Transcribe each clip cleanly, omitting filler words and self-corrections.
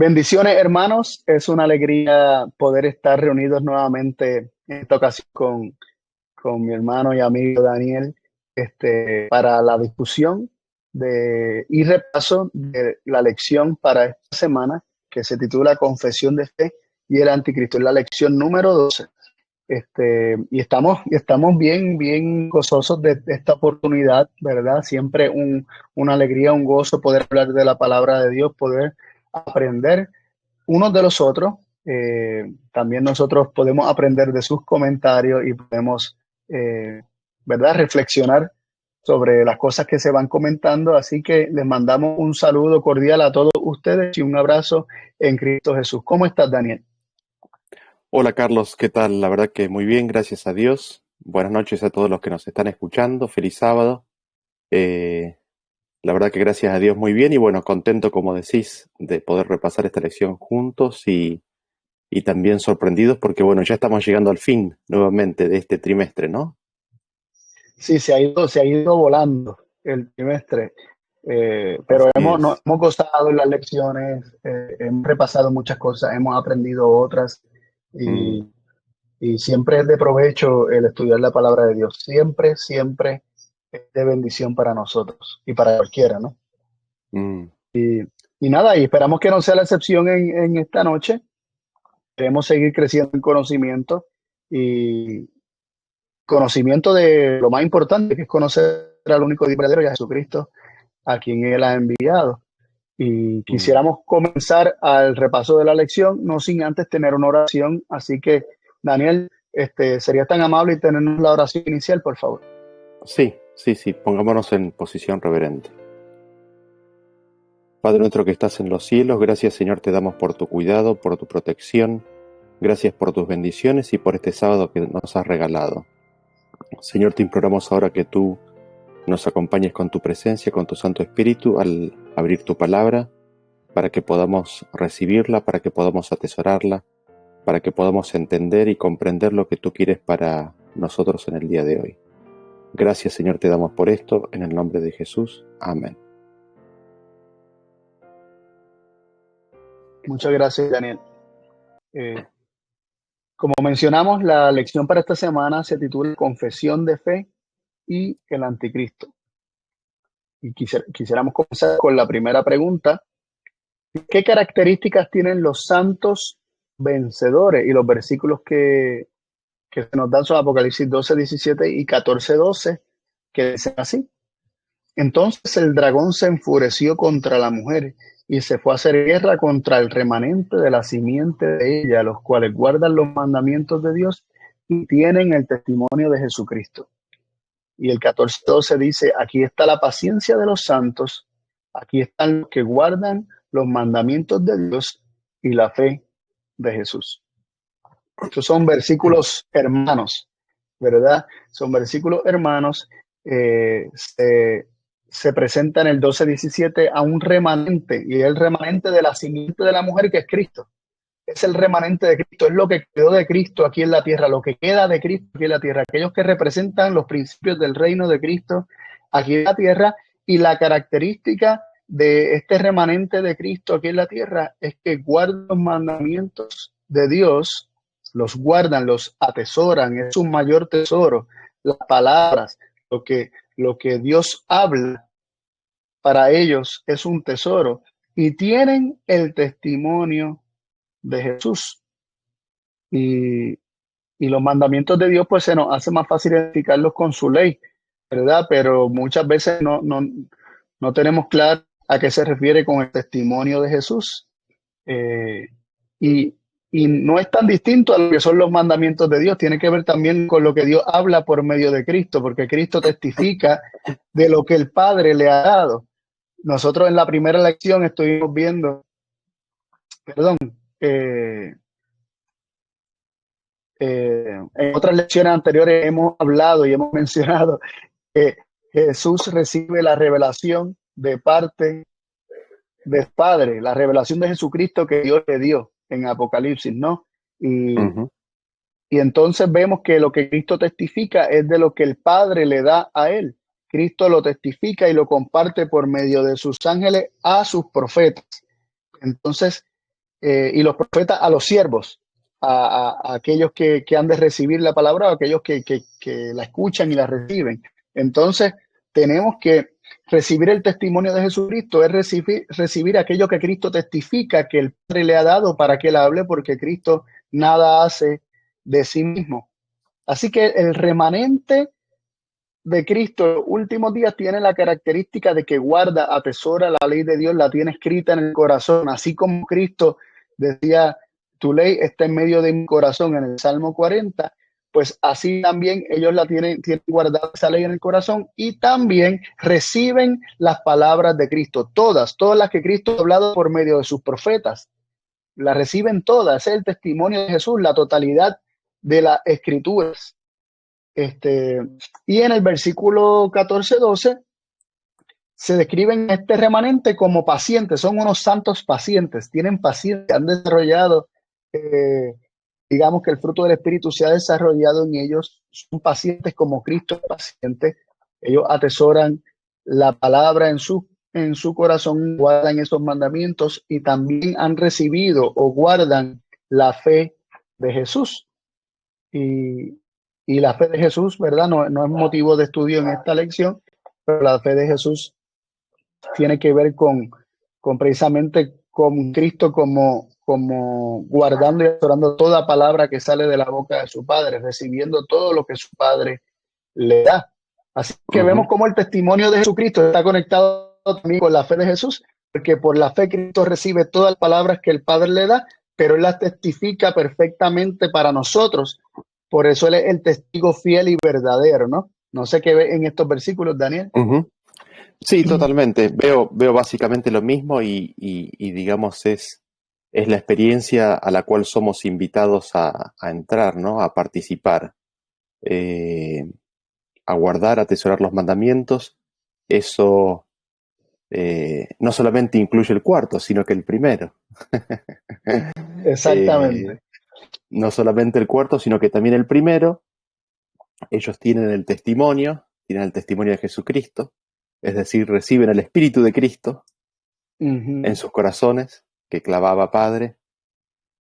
Bendiciones, hermanos. Es una alegría poder estar reunidos nuevamente en esta ocasión con mi hermano y amigo Daniel, para la discusión y repaso de la lección para esta semana que se titula Confesión de Fe y el Anticristo. Es la lección número 12. Y estamos bien, bien gozosos de esta oportunidad, ¿verdad? Siempre una alegría, un gozo poder hablar de la palabra de Dios, poder aprender unos de los otros. También nosotros podemos aprender de sus comentarios y podemos, ¿verdad?, reflexionar sobre las cosas que se van comentando. Así que les mandamos un saludo cordial a todos ustedes y un abrazo en Cristo Jesús. ¿Cómo estás, Daniel? Hola Carlos, ¿qué tal? La verdad que muy bien, gracias a Dios. Buenas noches a todos los que nos están escuchando. Feliz sábado. Eh, la verdad que gracias a Dios muy bien y bueno, contento como decís de poder repasar esta lección juntos y también sorprendidos porque bueno, ya estamos llegando al fin nuevamente de este trimestre, ¿no? Sí, se ha ido volando el trimestre, pero Así no, es. hemos gozado en las lecciones, hemos repasado muchas cosas, hemos aprendido otras Mm, y, y siempre es de provecho el estudiar la palabra de Dios. Siempre, siempre es de bendición para nosotros y para cualquiera, ¿no? mm. Y nada, y esperamos que no sea la excepción en esta noche. Queremos seguir creciendo en conocimiento y conocimiento de lo más importante, que es conocer al único Dios verdadero y a Jesucristo, a quien Él ha enviado. Y Mm. quisiéramos comenzar al repaso de la lección, no sin antes tener una oración. Así que, Daniel, ¿serías tan amable y tenernos la oración inicial, por favor? Sí, sí, sí, pongámonos en posición reverente. Padre nuestro que estás en los cielos, gracias Señor te damos por tu cuidado, por tu protección, gracias por tus bendiciones y por este sábado que nos has regalado. Señor, te imploramos ahora que tú nos acompañes con tu presencia, con tu Santo Espíritu al abrir tu palabra, para que podamos recibirla, para que podamos atesorarla, para que podamos entender y comprender lo que tú quieres para nosotros en el día de hoy. Gracias, Señor, te damos por esto, en el nombre de Jesús. Amén. Muchas gracias, Daniel. Eh, Como mencionamos, la lección para esta semana se titula Confesión de Fe y el Anticristo. Y quisiéramos comenzar con la primera pregunta. ¿Qué características tienen los santos vencedores? Y los versículos que se nos dan son Apocalipsis 12:17 y 14:12, que dicen así. Entonces el dragón se enfureció contra la mujer y se fue a hacer guerra contra el remanente de la simiente de ella, los cuales guardan los mandamientos de Dios y tienen el testimonio de Jesucristo. Y el 14:12 dice, aquí está la paciencia de los santos, aquí están los que guardan los mandamientos de Dios y la fe de Jesús. Estos son versículos hermanos, ¿verdad? Son versículos hermanos. eh, se, Se presenta en el 12:17 a un remanente, y el remanente de la simiente de la mujer, que es Cristo. Es el remanente de Cristo, es lo que quedó de Cristo aquí en la tierra, lo que queda de Cristo aquí en la tierra, aquellos que representan los principios del reino de Cristo aquí en la tierra. Y la característica de este remanente de Cristo aquí en la tierra es que guardan los mandamientos de Dios, los guardan, los atesoran, es un mayor tesoro. Las palabras, lo que Dios habla para ellos es un tesoro, y tienen el testimonio de Jesús. Y, y los mandamientos de Dios, pues se nos hace más fácil identificarlos con su ley, ¿verdad? Pero muchas veces no tenemos claro a qué se refiere con el testimonio de Jesús. Eh, y, y no es tan distinto a lo que son los mandamientos de Dios, tiene que ver también con lo que Dios habla por medio de Cristo, porque Cristo testifica de lo que el Padre le ha dado. Nosotros en la primera lección estuvimos viendo, perdón, eh, en otras lecciones anteriores hemos hablado y hemos mencionado que Jesús recibe la revelación de parte del Padre, la revelación de Jesucristo que Dios le dio en Apocalipsis, ¿no? Y, Ujú. y entonces vemos que lo que Cristo testifica es de lo que el Padre le da a él. Cristo lo testifica y lo comparte por medio de sus ángeles a sus profetas. Entonces, y los profetas a los siervos, a aquellos que han de recibir la palabra, o aquellos que la escuchan y la reciben. Entonces, tenemos que recibir el testimonio de Jesucristo, es recibir aquello que Cristo testifica que el Padre le ha dado para que él hable, porque Cristo nada hace de sí mismo. Así que el remanente de Cristo en los últimos días tiene la característica de que guarda, atesora la ley de Dios, la tiene escrita en el corazón, así como Cristo decía, tu ley está en medio de mi corazón en el Salmo 40, pues así también ellos tienen guardada esa ley en el corazón y también reciben las palabras de Cristo, todas las que Cristo ha hablado por medio de sus profetas, las reciben todas, es el testimonio de Jesús, la totalidad de las escrituras. Y en el versículo 14-12 se describen este remanente como pacientes, son unos santos pacientes, tienen paciencia, han desarrollado, digamos que el fruto del Espíritu se ha desarrollado en ellos, son pacientes como Cristo es paciente, ellos atesoran la palabra en su corazón, guardan esos mandamientos y también han recibido o guardan la fe de Jesús. Y la fe de Jesús, ¿verdad? No es motivo de estudio en esta lección, pero la fe de Jesús tiene que ver con precisamente con Cristo como guardando y adorando toda palabra que sale de la boca de su Padre, recibiendo todo lo que su Padre le da. Así que vemos cómo el testimonio de Jesucristo está conectado también con la fe de Jesús, porque por la fe Cristo recibe todas las palabras que el Padre le da, pero Él las testifica perfectamente para nosotros. Por eso Él es el testigo fiel y verdadero, ¿no? No sé qué ve en estos versículos, Daniel. Sí, totalmente. Veo básicamente lo mismo y digamos es la experiencia a la cual somos invitados a entrar, ¿no? A participar, a guardar, a atesorar los mandamientos. Eso no solamente incluye el cuarto, sino que el primero. Exactamente. No solamente el cuarto, sino que también el primero. Ellos tienen el testimonio de Jesucristo, es decir, reciben el Espíritu de Cristo en sus corazones, que clavaba Padre,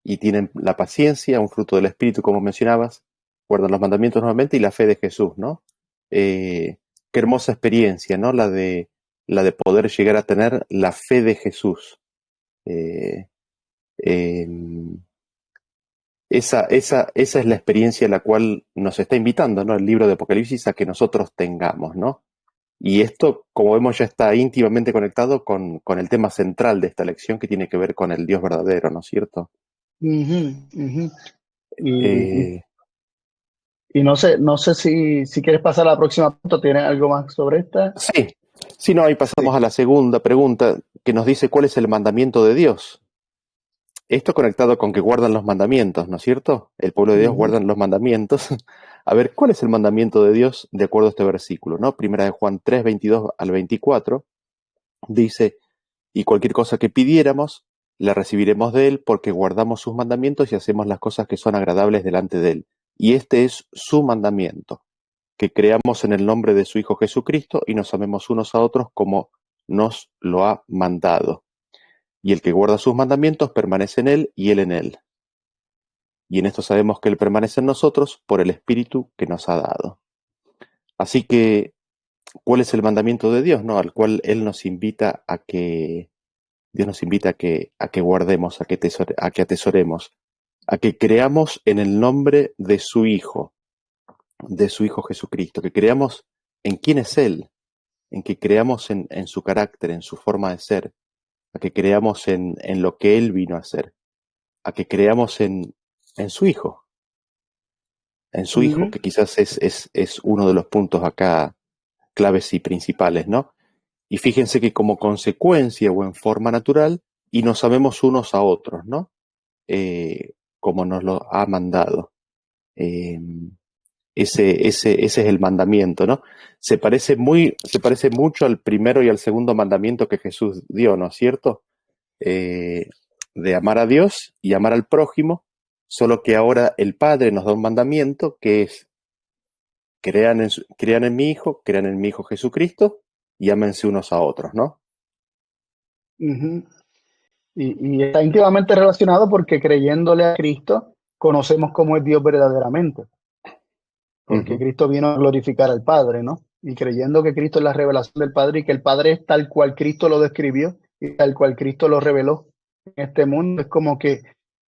y tienen la paciencia, un fruto del Espíritu, como mencionabas, guardan los mandamientos nuevamente y la fe de Jesús, ¿no? Qué hermosa experiencia, ¿no? La de poder llegar a tener la fe de Jesús. Esa es la experiencia a la cual nos está invitando, ¿no? El libro de Apocalipsis a que nosotros tengamos, ¿no? Y esto, como vemos, ya está íntimamente conectado con el tema central de esta lección que tiene que ver con el Dios verdadero, ¿no es cierto? Y no sé si quieres pasar a la próxima punto, ¿tienes algo más sobre esta? Sí, no, ahí pasamos a la segunda pregunta que nos dice cuál es el mandamiento de Dios. Esto conectado con que guardan los mandamientos, ¿no es cierto? El pueblo de Dios guardan los mandamientos. A ver, ¿cuál es el mandamiento de Dios de acuerdo a este versículo, ¿no? Primera de Juan 3, 22 al 24, dice, y cualquier cosa que pidiéramos, la recibiremos de Él porque guardamos sus mandamientos y hacemos las cosas que son agradables delante de Él. Y este es su mandamiento, que creamos en el nombre de su Hijo Jesucristo y nos amemos unos a otros como nos lo ha mandado. Y el que guarda sus mandamientos permanece en Él y Él en Él. Y en esto sabemos que Él permanece en nosotros por el Espíritu que nos ha dado. Así que, ¿cuál es el mandamiento de Dios, no? Al cual Él nos invita a que Dios nos invita a que guardemos, a que atesoremos, a que creamos en el nombre de su Hijo Jesucristo, que creamos en quién es Él, en que creamos en su carácter, en su forma de ser, a que creamos en lo que Él vino a hacer, a que creamos en su Hijo, que quizás es uno de los puntos acá claves y principales, ¿no? Y fíjense que como consecuencia o en forma natural, y nos amemos unos a otros, ¿no? Como nos lo ha mandado. Ese es el mandamiento, ¿no? Se parece mucho al primero y al segundo mandamiento que Jesús dio, ¿no es cierto? De amar a Dios y amar al prójimo, solo que ahora el Padre nos da un mandamiento que es crean en mi Hijo Jesucristo y ámense unos a otros, ¿no? Y está íntimamente relacionado porque creyéndole a Cristo, conocemos cómo es Dios verdaderamente. Porque Cristo vino a glorificar al Padre, ¿no? Y creyendo que Cristo es la revelación del Padre y que el Padre es tal cual Cristo lo describió y tal cual Cristo lo reveló en este mundo, es como que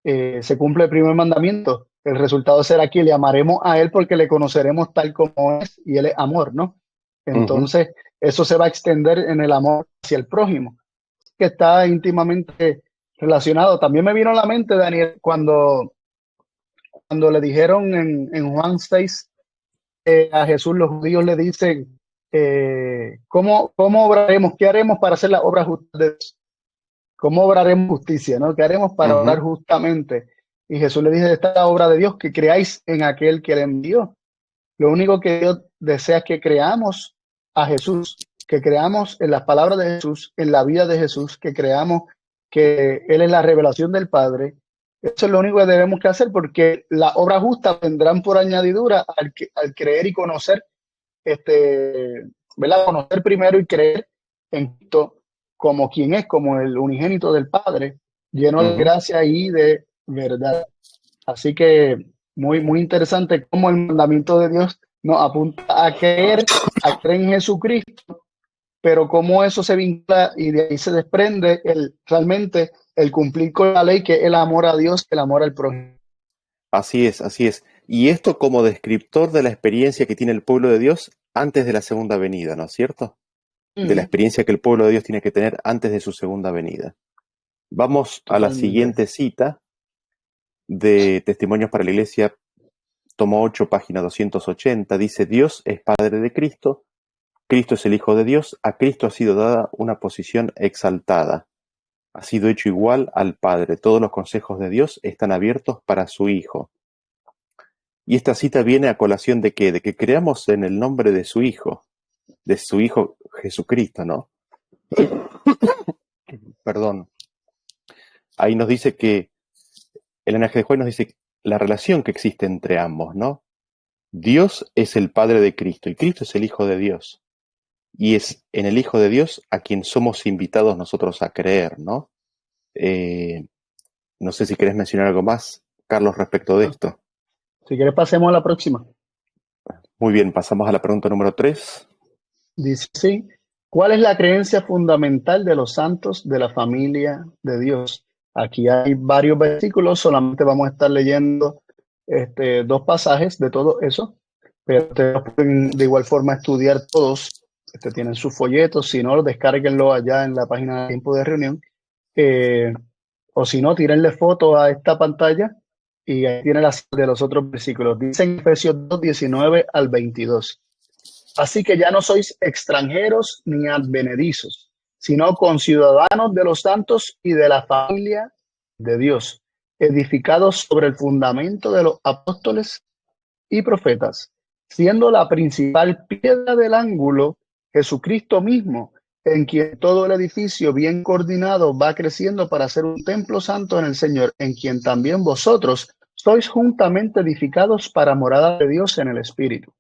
se cumple el primer mandamiento. El resultado será que le amaremos a Él porque le conoceremos tal como es y Él es amor, ¿no? Entonces, eso se va a extender en el amor hacia el prójimo, que está íntimamente relacionado. También me vino a la mente, Daniel, cuando le dijeron en Juan 6, a Jesús los judíos le dicen, ¿cómo obraremos? ¿Qué haremos para hacer la obra justa de Dios? ¿Cómo obraremos justicia? ¿No? ¿Qué haremos para obrar justamente? Y Jesús le dice, esta es la obra de Dios, que creáis en aquel que le envió. Lo único que Dios desea es que creamos a Jesús, que creamos en las palabras de Jesús, en la vida de Jesús, que creamos que Él es la revelación del Padre. Eso es lo único que debemos que hacer, porque las obras justas vendrán por añadidura al creer y conocer, ¿verdad? Conocer primero y creer en Cristo como quien es, como el unigénito del Padre, lleno de gracia y de verdad. Así que muy interesante cómo el mandamiento de Dios nos apunta a creer en Jesucristo, pero cómo eso se vincula y de ahí se desprende realmente el cumplir con la ley, que es el amor a Dios, el amor al prójimo. Así es, así es. Y esto como descriptor de la experiencia que tiene el pueblo de Dios antes de la segunda venida, ¿no es cierto? De la experiencia que el pueblo de Dios tiene que tener antes de su segunda venida. Vamos a la siguiente cita de Testimonios para la Iglesia, tomo 8, página 280. Dice, Dios es Padre de Cristo, Cristo es el Hijo de Dios, a Cristo ha sido dada una posición exaltada. Ha sido hecho igual al Padre. Todos los consejos de Dios están abiertos para su Hijo. Y esta cita viene a colación de ¿qué? De que creamos en el nombre de su Hijo Jesucristo, ¿no? Perdón. Ahí nos dice que, el ángel de Juan nos dice la relación que existe entre ambos, ¿no? Dios es el Padre de Cristo y Cristo es el Hijo de Dios. Y es en el Hijo de Dios a quien somos invitados nosotros a creer, ¿no? No sé si querés mencionar algo más, Carlos, respecto de esto. Si quieres, pasemos a la próxima. Muy bien, pasamos a la pregunta número 3. Dice sí. ¿Cuál es la creencia fundamental de los santos de la familia de Dios? Aquí hay varios versículos, solamente vamos a estar leyendo 2 pasajes de todo eso, pero ustedes pueden de igual forma estudiar todos. Tienen sus folletos, si no, descárguenlo allá en la página de Tiempo de Reunión, o si no, tírenle foto a esta pantalla y ahí tiene las de los otros versículos. Dice en Efesios 2, 19 al 22. Así que ya no sois extranjeros ni advenedizos, sino conciudadanos de los santos y de la familia de Dios, edificados sobre el fundamento de los apóstoles y profetas, siendo la principal piedra del ángulo Jesucristo mismo, en quien todo el edificio bien coordinado va creciendo para ser un templo santo en el Señor, en quien también vosotros sois juntamente edificados para morada de Dios en el Espíritu.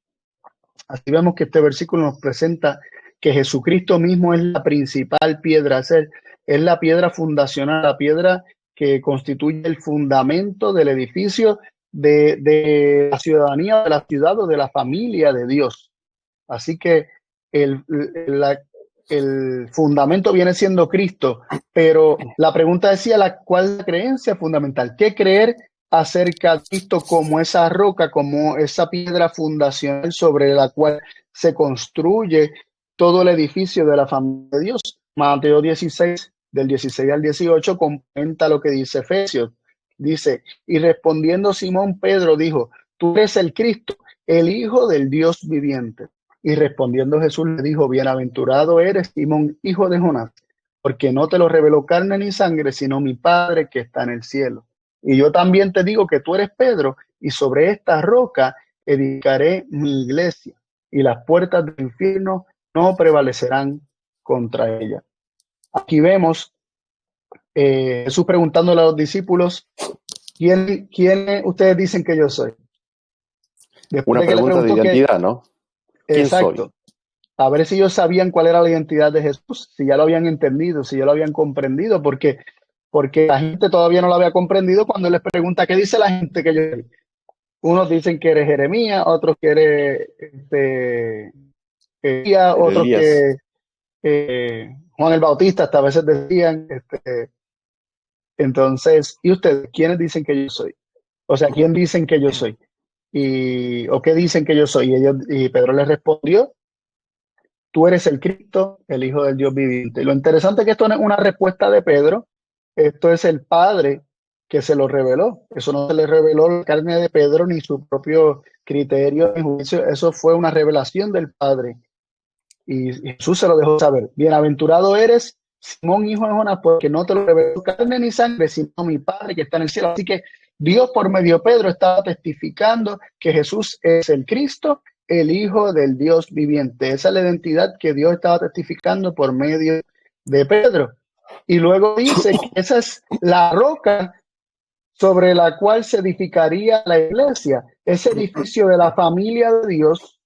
Así vemos que este versículo nos presenta que Jesucristo mismo es la principal piedra, es la piedra fundacional, la piedra que constituye el fundamento del edificio de la ciudadanía, de la ciudad o de la familia de Dios. Así que el fundamento viene siendo Cristo, pero la pregunta decía, ¿cuál es la creencia fundamental? ¿Qué creer acerca de Cristo como esa roca, como esa piedra fundacional sobre la cual se construye todo el edificio de la familia de Dios? Mateo 16, del 16 al 18, comenta lo que dice Efesios. Dice, y respondiendo Simón Pedro dijo, tú eres el Cristo, el Hijo del Dios viviente. Y respondiendo Jesús le dijo, bienaventurado eres, Simón, hijo de Jonás, porque no te lo reveló carne ni sangre, sino mi Padre que está en el cielo. Y yo también te digo que tú eres Pedro, y sobre esta roca edificaré mi iglesia, y las puertas del infierno no prevalecerán contra ella. Aquí vemos Jesús preguntándole a los discípulos, ¿quién ustedes dicen que yo soy? Después una pregunta de identidad, ¿no? ¿Quién exacto. soy? A ver si ellos sabían cuál era la identidad de Jesús, si ya lo habían entendido, si ya lo habían comprendido, porque porque la gente todavía no lo había comprendido cuando él les pregunta, ¿qué dice la gente que yo soy? Unos dicen que eres Jeremías, otros que eres Elías, Pero otros Elías, que Juan el Bautista, hasta a veces decían, entonces, ¿y ustedes quiénes dicen que yo soy? O sea, ¿quién dicen que yo soy? ¿O qué dicen que yo soy? Y Pedro les respondió, tú eres el Cristo, el Hijo del Dios viviente. Y lo interesante es que esto no es una respuesta de Pedro, esto es el Padre que se lo reveló. Eso no se le reveló la carne de Pedro ni su propio criterio ni juicio, eso fue una revelación del Padre. Y Jesús se lo dejó saber. Bienaventurado eres, Simón, hijo de Jonás, porque no te lo reveló carne ni sangre, sino mi Padre que está en el cielo. Así que Dios por medio de Pedro estaba testificando que Jesús es el Cristo, el Hijo del Dios viviente. Esa es la identidad que Dios estaba testificando por medio de Pedro. Y luego dice que esa es la roca sobre la cual se edificaría la iglesia, ese edificio de la familia de Dios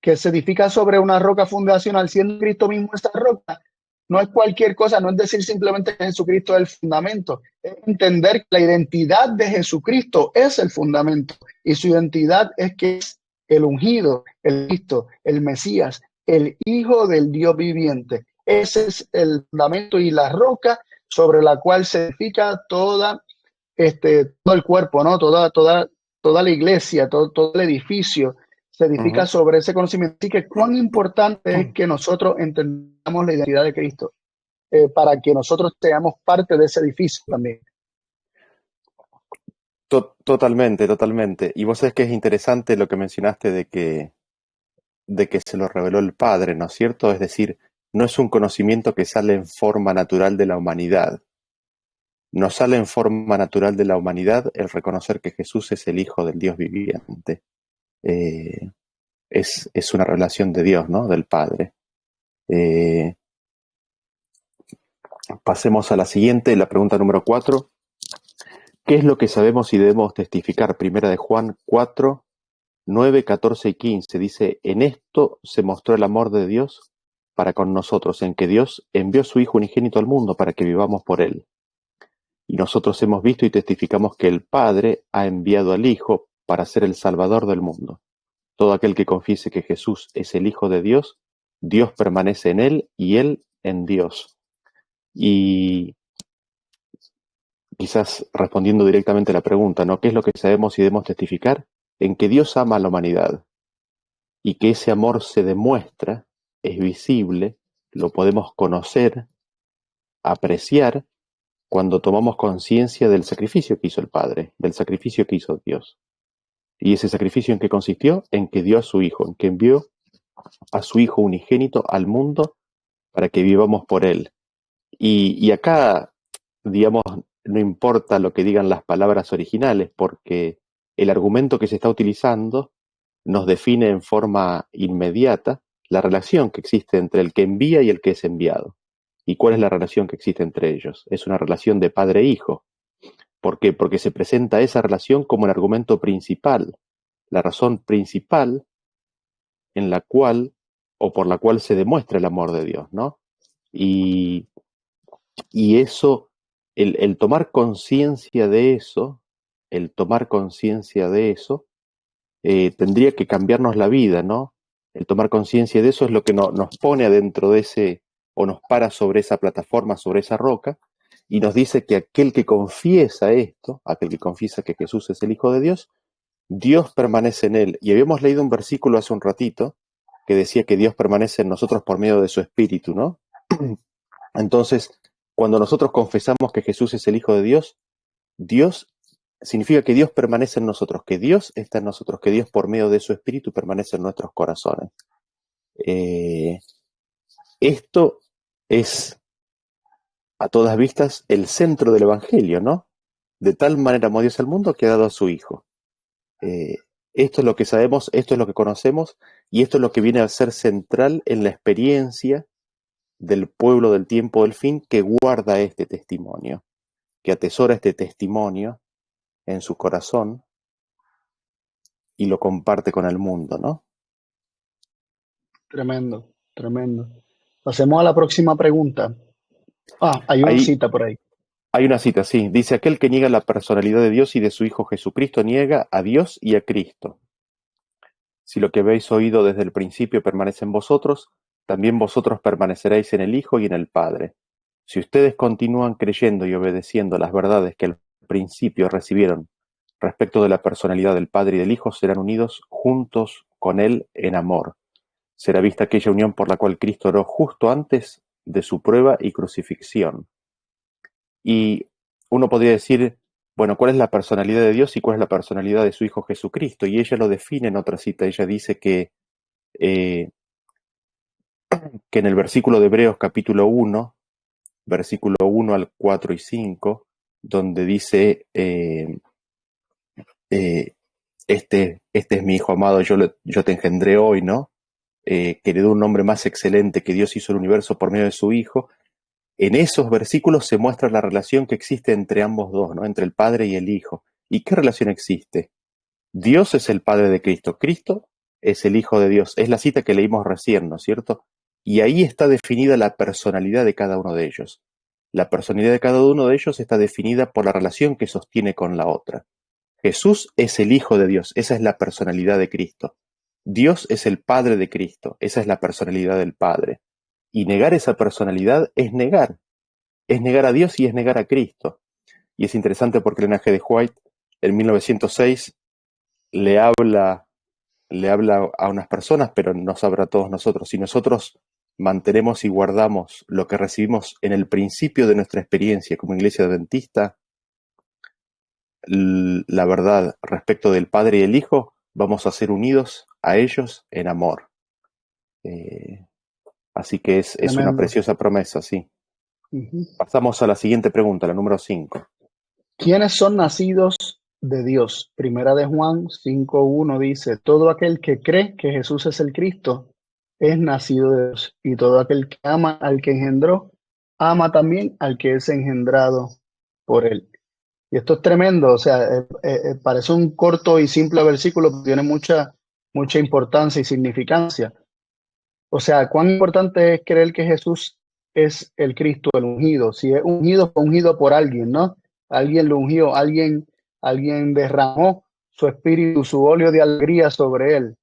que se edifica sobre una roca fundacional, siendo Cristo mismo esa roca. No es cualquier cosa, no es decir simplemente que Jesucristo es el fundamento, es entender que la identidad de Jesucristo es el fundamento y su identidad es que es el ungido, el Cristo, el Mesías, el Hijo del Dios viviente. Ese es el fundamento y la roca sobre la cual se edifica todo el cuerpo, ¿no? Toda la iglesia, todo el edificio se edifica ujú, sobre ese conocimiento. Así que cuán importante es que nosotros entendamos la identidad de Cristo para que nosotros seamos parte de ese edificio también. totalmente, totalmente. Y vos sabés que es interesante lo que mencionaste de que se lo reveló el Padre, ¿no es cierto? Es decir, no es un conocimiento que sale en forma natural de la humanidad. No sale en forma natural de la humanidad el reconocer que Jesús es el Hijo del Dios viviente. Eh, es una revelación de Dios, ¿no? Del Padre. Eh, Pasemos a la siguiente, la pregunta número 4. ¿Qué es lo que sabemos y debemos testificar? Primera de Juan 4, 9, 14 y 15. Dice, en esto se mostró el amor de Dios para con nosotros, en que Dios envió a su Hijo unigénito al mundo para que vivamos por él. Y nosotros hemos visto y testificamos que el Padre ha enviado al Hijo para ser el Salvador del mundo. Todo aquel que confiese que Jesús es el Hijo de Dios, Dios permanece en él y él en Dios. Y quizás respondiendo directamente a la pregunta, ¿no? ¿Qué es lo que sabemos y debemos testificar? En que Dios ama a la humanidad y que ese amor se demuestra, es visible, lo podemos conocer, apreciar, cuando tomamos conciencia del sacrificio que hizo el Padre, del sacrificio que hizo Dios. ¿Y ese sacrificio en qué consistió? En que dio a su Hijo, en que envió a su Hijo unigénito al mundo para que vivamos por Él. Y acá, digamos, no importa lo que digan las palabras originales, porque el argumento que se está utilizando nos define en forma inmediata la relación que existe entre el que envía y el que es enviado. ¿Y cuál es la relación que existe entre ellos? Es una relación de padre e hijo. ¿Por qué? Porque se presenta esa relación como el argumento principal, la razón principal en la cual o por la cual se demuestra el amor de Dios, ¿no? Y, y eso, el tomar conciencia de eso, el tomar conciencia de eso, tendría que cambiarnos la vida, ¿no? El tomar conciencia de eso es lo que nos pone adentro de ese, o nos para sobre esa plataforma, sobre esa roca, y nos dice que aquel que confiesa esto, aquel que confiesa que Jesús es el Hijo de Dios, Dios permanece en él. Y habíamos leído un versículo hace un ratito que decía que Dios permanece en nosotros por medio de su Espíritu, ¿no? Entonces, cuando nosotros confesamos que Jesús es el Hijo de Dios, Dios significa que Dios permanece en nosotros, que Dios está en nosotros, que Dios por medio de su Espíritu permanece en nuestros corazones. Eh, Esto es, a todas vistas, el centro del Evangelio, ¿no? De tal manera amó Dios al mundo que ha dado a su Hijo. Eh, Esto es lo que sabemos, esto es lo que conocemos, y esto es lo que viene a ser central en la experiencia del pueblo del tiempo del fin que guarda este testimonio, que atesora este testimonio en su corazón y lo comparte con el mundo, ¿no? Tremendo, tremendo. Pasemos a la próxima pregunta. Hay una Ahí, cita por ahí. Hay una cita, sí. Dice, aquel que niega la personalidad de Dios y de su Hijo Jesucristo niega a Dios y a Cristo. Si lo que habéis oído desde el principio permanece en vosotros, también vosotros permaneceréis en el Hijo y en el Padre. Si ustedes continúan creyendo y obedeciendo las verdades que al principio recibieron respecto de la personalidad del Padre y del Hijo, serán unidos juntos con Él en amor. Será vista aquella unión por la cual Cristo oró justo antes de su prueba y crucifixión. Y uno podría decir, bueno, ¿cuál es la personalidad de Dios y cuál es la personalidad de su Hijo Jesucristo? Y ella lo define en otra cita. Ella dice eh, que en el versículo de Hebreos capítulo 1, versículo 1 al 4 y 5, donde dice, este es mi Hijo amado, yo te engendré hoy, ¿no? Que le dio un nombre más excelente que Dios hizo el universo por medio de su Hijo. En esos versículos se muestra la relación que existe entre ambos dos, ¿no? Entre el Padre y el Hijo. ¿Y qué relación existe? Dios es el Padre de Cristo. Cristo es el Hijo de Dios. Es la cita que leímos recién, ¿no es cierto? Y ahí está definida la personalidad de cada uno de ellos. La personalidad de cada uno de ellos está definida por la relación que sostiene con la otra. Jesús es el Hijo de Dios. Esa es la personalidad de Cristo. Dios es el Padre de Cristo. Esa es la personalidad del Padre. Y negar esa personalidad es negar. Es negar a Dios y es negar a Cristo. Y es interesante porque Elena G. de White, en 1906, le habla a unas personas, pero nos habla a todos nosotros. Si nosotros mantenemos y guardamos lo que recibimos en el principio de nuestra experiencia como iglesia adventista, la verdad respecto del Padre y el Hijo, vamos a ser unidos a ellos en amor. Así que es una Tremendo. preciosa promesa, sí. Ujú. Pasamos a la siguiente pregunta, la número 5. ¿Quiénes son nacidos de Dios? Primera de Juan 5:1 dice, todo aquel que cree que Jesús es el Cristo es nacido de Dios, y todo aquel que ama al que engendró, ama también al que es engendrado por él. Y esto es tremendo, o sea, parece un corto y simple versículo, pero tiene mucha importancia y significancia. O sea, cuán importante es creer que Jesús es el Cristo, el ungido. Si es ungido, fue ungido por alguien, ¿no? Alguien lo ungió, alguien derramó su espíritu, su óleo de alegría sobre él.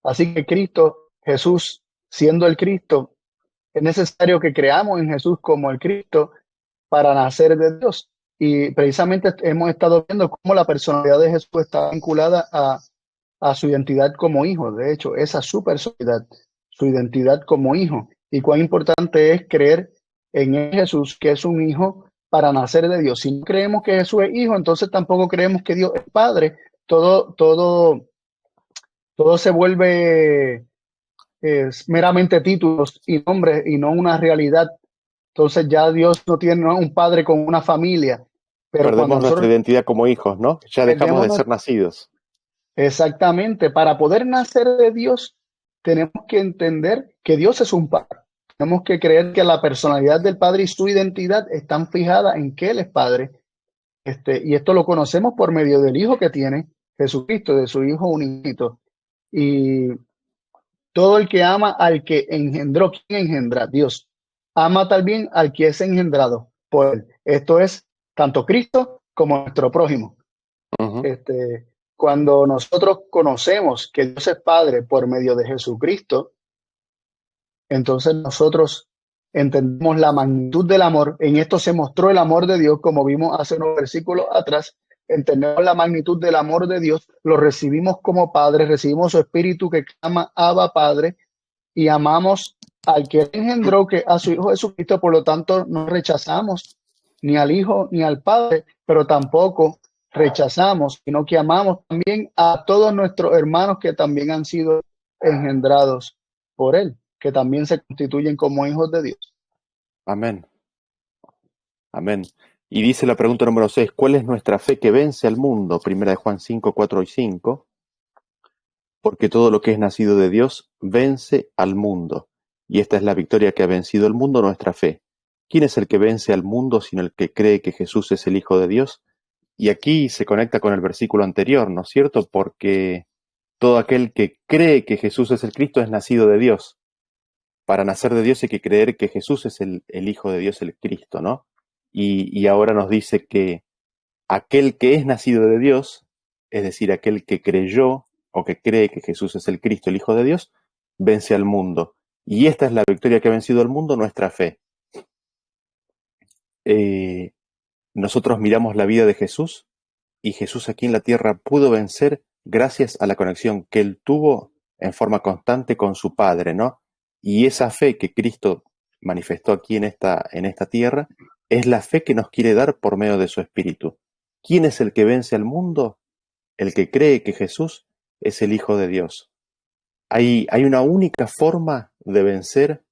Así que Cristo, Jesús, siendo el Cristo, es necesario que creamos en Jesús como el Cristo para nacer de Dios. Y precisamente hemos estado viendo cómo la personalidad de Jesús está vinculada a su identidad como hijo. De hecho, esa es su personalidad, su identidad como hijo. Y cuán importante es creer en Jesús, que es un hijo para nacer de Dios. Si no creemos que Jesús es hijo, entonces tampoco creemos que Dios es padre. Todo se vuelve meramente títulos y nombres y no una realidad. Entonces ya Dios no tiene, ¿no?, un padre con una familia. Pero cuando Perdemos nuestra nosotros identidad como hijos, ¿no? Ya dejamos perdemos de ser nacidos. exactamente, para poder nacer de Dios, tenemos que entender que Dios es un Padre. Tenemos que creer que la personalidad del Padre y su identidad están fijadas en que Él es Padre. Y esto lo conocemos por medio del Hijo que tiene Jesucristo, de su Hijo unigénito. Y todo el que ama al que engendró, ¿quién engendra? Dios. Ama también al que es engendrado por Él. Esto es tanto Cristo como nuestro prójimo. Uh-huh. Cuando nosotros conocemos que Dios es Padre por medio de Jesucristo, entonces nosotros entendemos la magnitud del amor. En esto se mostró el amor de Dios, como vimos hace unos versículos atrás. Entendemos la magnitud del amor de Dios, lo recibimos como Padre, recibimos su Espíritu que clama Abba Padre, y amamos al que engendró, que a su Hijo Jesucristo. Por lo tanto, no rechazamos ni al Hijo ni al Padre, pero tampoco rechazamos, sino que amamos también a todos nuestros hermanos que también han sido engendrados por Él, que también se constituyen como hijos de Dios. Amén. Amén. Y dice la pregunta número 6, ¿cuál es nuestra fe que vence al mundo? Primera de Juan 5, 4 y 5. Porque todo lo que es nacido de Dios vence al mundo. Y esta es la victoria que ha vencido el mundo, nuestra fe. ¿Quién es el que vence al mundo sino el que cree que Jesús es el Hijo de Dios? Y aquí se conecta con el versículo anterior, ¿no es cierto? Porque todo aquel que cree que Jesús es el Cristo es nacido de Dios. para nacer de Dios hay que creer que Jesús es el Hijo de Dios, el Cristo, ¿no? Y ahora nos dice que aquel que es nacido de Dios, es decir, aquel que creyó o que cree que Jesús es el Cristo, el Hijo de Dios, vence al mundo. Y esta es la victoria que ha vencido al mundo, nuestra fe. Nosotros miramos la vida de Jesús y Jesús aquí en la tierra pudo vencer gracias a la conexión que él tuvo en forma constante con su Padre, ¿no? Y esa fe que Cristo manifestó aquí en esta tierra es la fe que nos quiere dar por medio de su Espíritu. ¿Quién es el que vence al mundo? El que cree que Jesús es el Hijo de Dios. Hay una única forma de vencer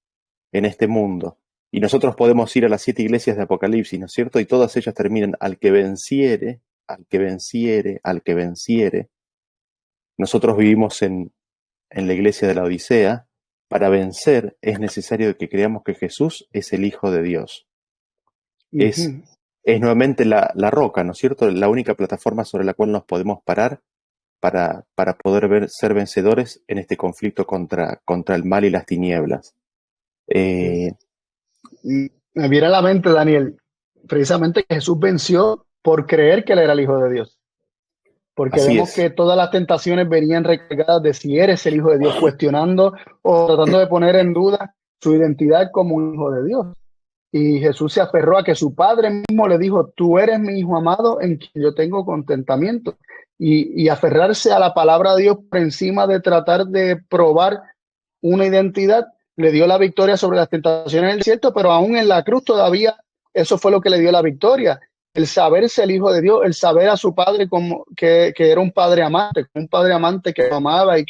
en este mundo. Y nosotros podemos ir a las 7 iglesias de Apocalipsis, ¿no es cierto? Y todas ellas terminan al que venciere, al que venciere, al que venciere. Nosotros vivimos en la iglesia de la Odisea. Para vencer es necesario que creamos que Jesús es el Hijo de Dios. Es nuevamente la roca, ¿no es cierto? La única plataforma sobre la cual nos podemos parar para poder ser vencedores en este conflicto contra el mal y las tinieblas. Me viene a la mente, Daniel, precisamente que Jesús venció por creer que él era el Hijo de Dios. Porque Así vemos es. que todas las tentaciones venían recargadas de si eres el Hijo de Dios, cuestionando o tratando de poner en duda su identidad como un Hijo de Dios. Y Jesús se aferró a que su Padre mismo le dijo, tú eres mi Hijo amado en quien yo tengo contentamiento. Y aferrarse a la palabra de Dios por encima de tratar de probar una identidad, le dio la victoria sobre las tentaciones del desierto, pero aún en la cruz todavía eso fue lo que le dio la victoria. El saberse el Hijo de Dios, el saber a su Padre como que era un Padre amante que lo amaba y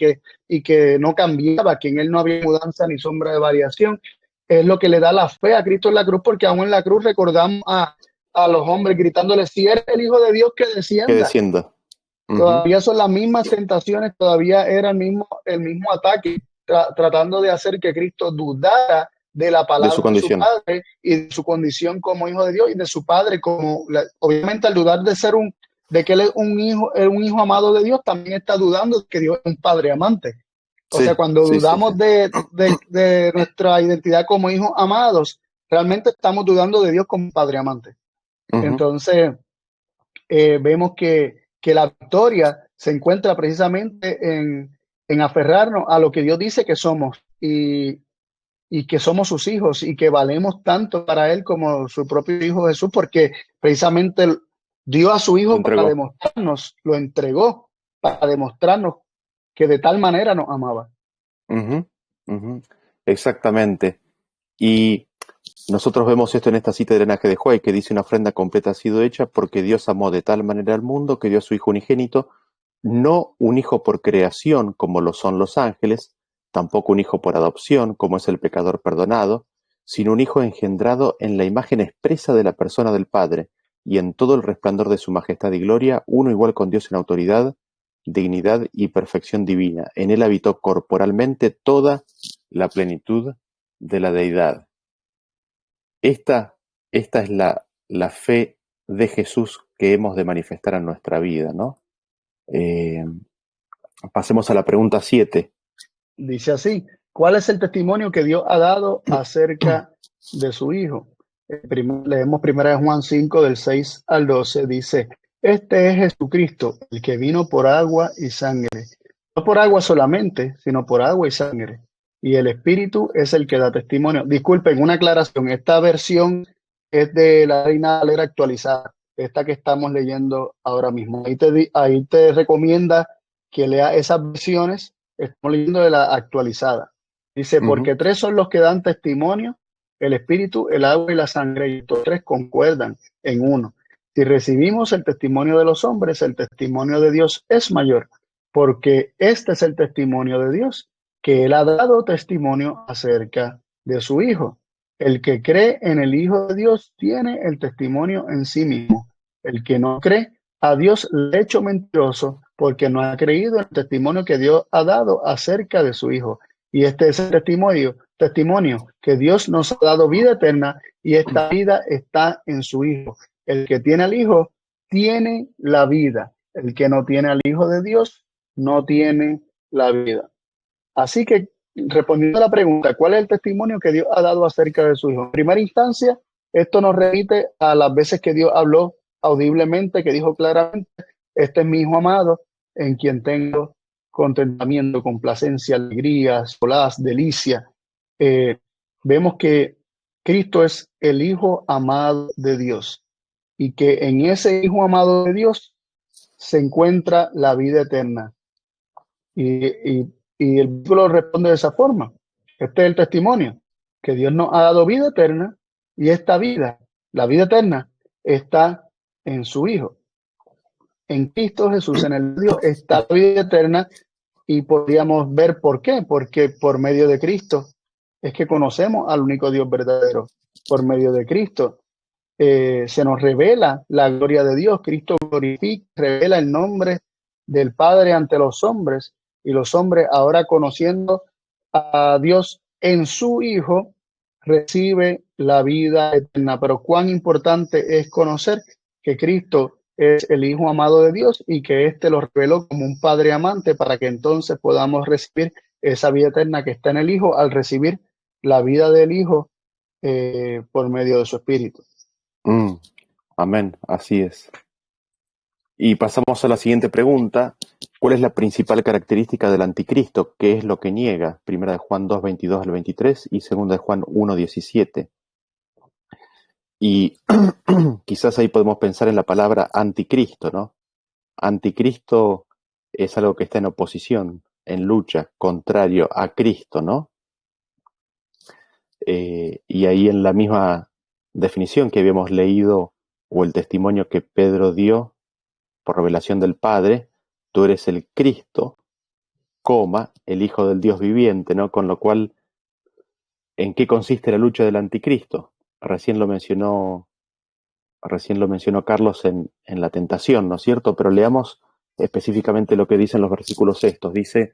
que no cambiaba, que en él no había mudanza ni sombra de variación, es lo que le da la fe a Cristo en la cruz, porque aún en la cruz recordamos a los hombres gritándole, si eres el Hijo de Dios, que Que descienda. descienda. Todavía son las mismas tentaciones, todavía era el mismo ataque, tratando de hacer que Cristo dudara de la De su palabra de su condición. Padre y de su condición como Hijo de Dios y de su Padre como, obviamente al dudar de que él es un hijo amado de Dios, también está dudando de que Dios es un Padre amante. O Sí, sea, cuando sí, sí, dudamos sí. de nuestra identidad como hijos amados, realmente estamos dudando de Dios como Padre amante. Entonces, vemos que la victoria se encuentra precisamente en aferrarnos a lo que Dios dice que somos y que somos sus hijos y que valemos tanto para Él como su propio Hijo Jesús, porque precisamente dio a su Lo Hijo para entregó. demostrarnos, lo entregó para demostrarnos que de tal manera nos amaba. Exactamente. Y nosotros vemos esto en esta cita de Drenaje de Juárez, que dice: una ofrenda completa ha sido hecha porque Dios amó de tal manera al mundo que dio a su Hijo unigénito, no un hijo por creación como lo son los ángeles, tampoco un hijo por adopción como es el pecador perdonado, sino un hijo engendrado en la imagen expresa de la persona del Padre, y en todo el resplandor de su majestad y gloria, uno igual con Dios en autoridad, dignidad y perfección divina. En él habitó corporalmente toda la plenitud de la deidad. Esta es la fe de Jesús que hemos de manifestar en nuestra vida, ¿no? Pasemos a la pregunta 7. Dice así, ¿cuál es el testimonio que Dios ha dado acerca de su Hijo? Leemos 1 Juan 5, del 6 al 12, dice, este es Jesucristo, el que vino por agua y sangre. No por agua solamente, sino por agua y sangre. Y el Espíritu es el que da testimonio. Disculpen, una aclaración, esta versión es de la Reina Valera actualizada, esta que estamos leyendo ahora mismo. Ahí te recomienda que lea esas versiones. Estamos leyendo de la actualizada. Dice, porque tres son los que dan testimonio, el espíritu, el agua y la sangre, y estos tres concuerdan en uno. Si recibimos el testimonio de los hombres, el testimonio de Dios es mayor, porque este es el testimonio de Dios, que Él ha dado testimonio acerca de su Hijo. El que cree en el Hijo de Dios tiene el testimonio en sí mismo. El que no cree, a Dios le ha hecho mentiroso, porque no ha creído en el testimonio que Dios ha dado acerca de su Hijo. Y este es el testimonio que Dios nos ha dado vida eterna, y esta vida está en su Hijo. El que tiene al Hijo tiene la vida. El que no tiene al Hijo de Dios no tiene la vida. Así que respondiendo a la pregunta, ¿cuál es el testimonio que Dios ha dado acerca de su Hijo? En primera instancia, esto nos remite a las veces que Dios habló audiblemente, que dijo claramente, este es mi Hijo amado, en quien tengo contentamiento, complacencia, alegría, solaz, delicia. Vemos que Cristo es el Hijo amado de Dios y que en ese Hijo amado de Dios se encuentra la vida eterna. Y el versículo responde de esa forma. Este es el testimonio, que Dios nos ha dado vida eterna y esta vida, la vida eterna, está en su Hijo. En Cristo Jesús, en el Dios, está la vida eterna y podríamos ver por qué. Porque por medio de Cristo es que conocemos al único Dios verdadero. Por medio de Cristo se nos revela la gloria de Dios. Cristo glorifica, revela el nombre del Padre ante los hombres, y los hombres, ahora conociendo a Dios en su Hijo, recibe la vida eterna. Pero cuán importante es conocer que Cristo es el Hijo amado de Dios y que éste lo reveló como un Padre amante, para que entonces podamos recibir esa vida eterna que está en el Hijo, al recibir la vida del Hijo por medio de su Espíritu. Amén, así es. Y pasamos a la siguiente pregunta. ¿Cuál es la principal característica del anticristo? ¿Qué es lo que niega? Primera de Juan 2, 22 al 23 y segunda de Juan 1, 17. Y quizás ahí podemos pensar en la palabra anticristo, ¿no? Anticristo es algo que está en oposición, en lucha, contrario a Cristo, ¿no? Y ahí en la misma definición que habíamos leído, o el testimonio que Pedro dio por revelación del Padre, tú eres el Cristo, el Hijo del Dios viviente, ¿no? Con lo cual, ¿en qué consiste la lucha del anticristo? Recién lo mencionó Carlos en la tentación, ¿no es cierto? Pero leamos específicamente lo que dicen los versículos estos. Dice,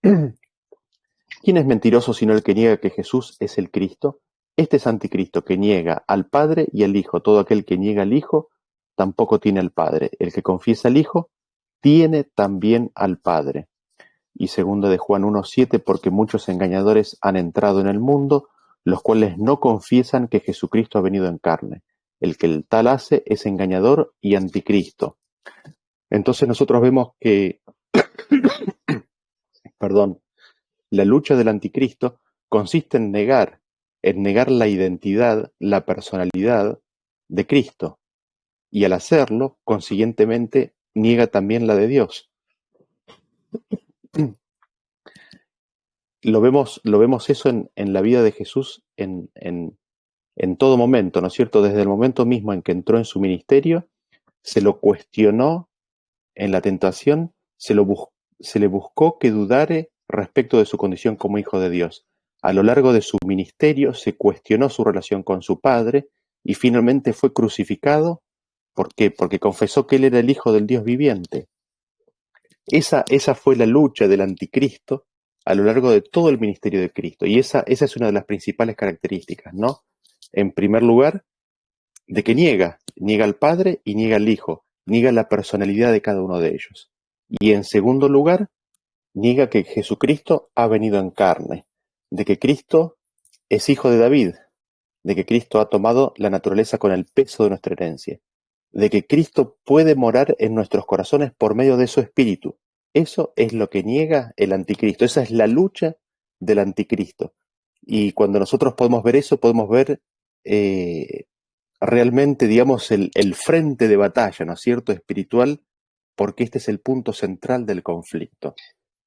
¿quién es mentiroso sino el que niega que Jesús es el Cristo? Este es anticristo que niega al Padre y al Hijo. Todo aquel que niega al Hijo tampoco tiene al Padre. El que confiesa al Hijo tiene también al Padre. Y segunda de Juan 1:7, porque muchos engañadores han entrado en el mundo, los cuales no confiesan que Jesucristo ha venido en carne. El que el tal hace es engañador y anticristo. Entonces nosotros vemos que, la lucha del anticristo consiste en negar la identidad, la personalidad de Cristo. Y al hacerlo, consiguientemente, niega también la de Dios. Lo vemos eso en la vida de Jesús en todo momento, ¿no es cierto? Desde el momento mismo en que entró en su ministerio, se lo cuestionó en la tentación, se le buscó que dudare respecto de su condición como hijo de Dios. A lo largo de su ministerio se cuestionó su relación con su Padre y finalmente fue crucificado. ¿Por qué? Porque confesó que él era el Hijo del Dios viviente. Esa fue la lucha del anticristo a lo largo de todo el ministerio de Cristo. Y esa es una de las principales características, ¿no? En primer lugar, de que niega al Padre y niega al Hijo, niega la personalidad de cada uno de ellos. Y en segundo lugar, niega que Jesucristo ha venido en carne, de que Cristo es hijo de David, de que Cristo ha tomado la naturaleza con el peso de nuestra herencia, de que Cristo puede morar en nuestros corazones por medio de su Espíritu. Eso es lo que niega el anticristo, esa es la lucha del anticristo. Y cuando nosotros podemos ver eso, podemos ver realmente, digamos, el frente de batalla, ¿no es cierto?, espiritual, porque este es el punto central del conflicto.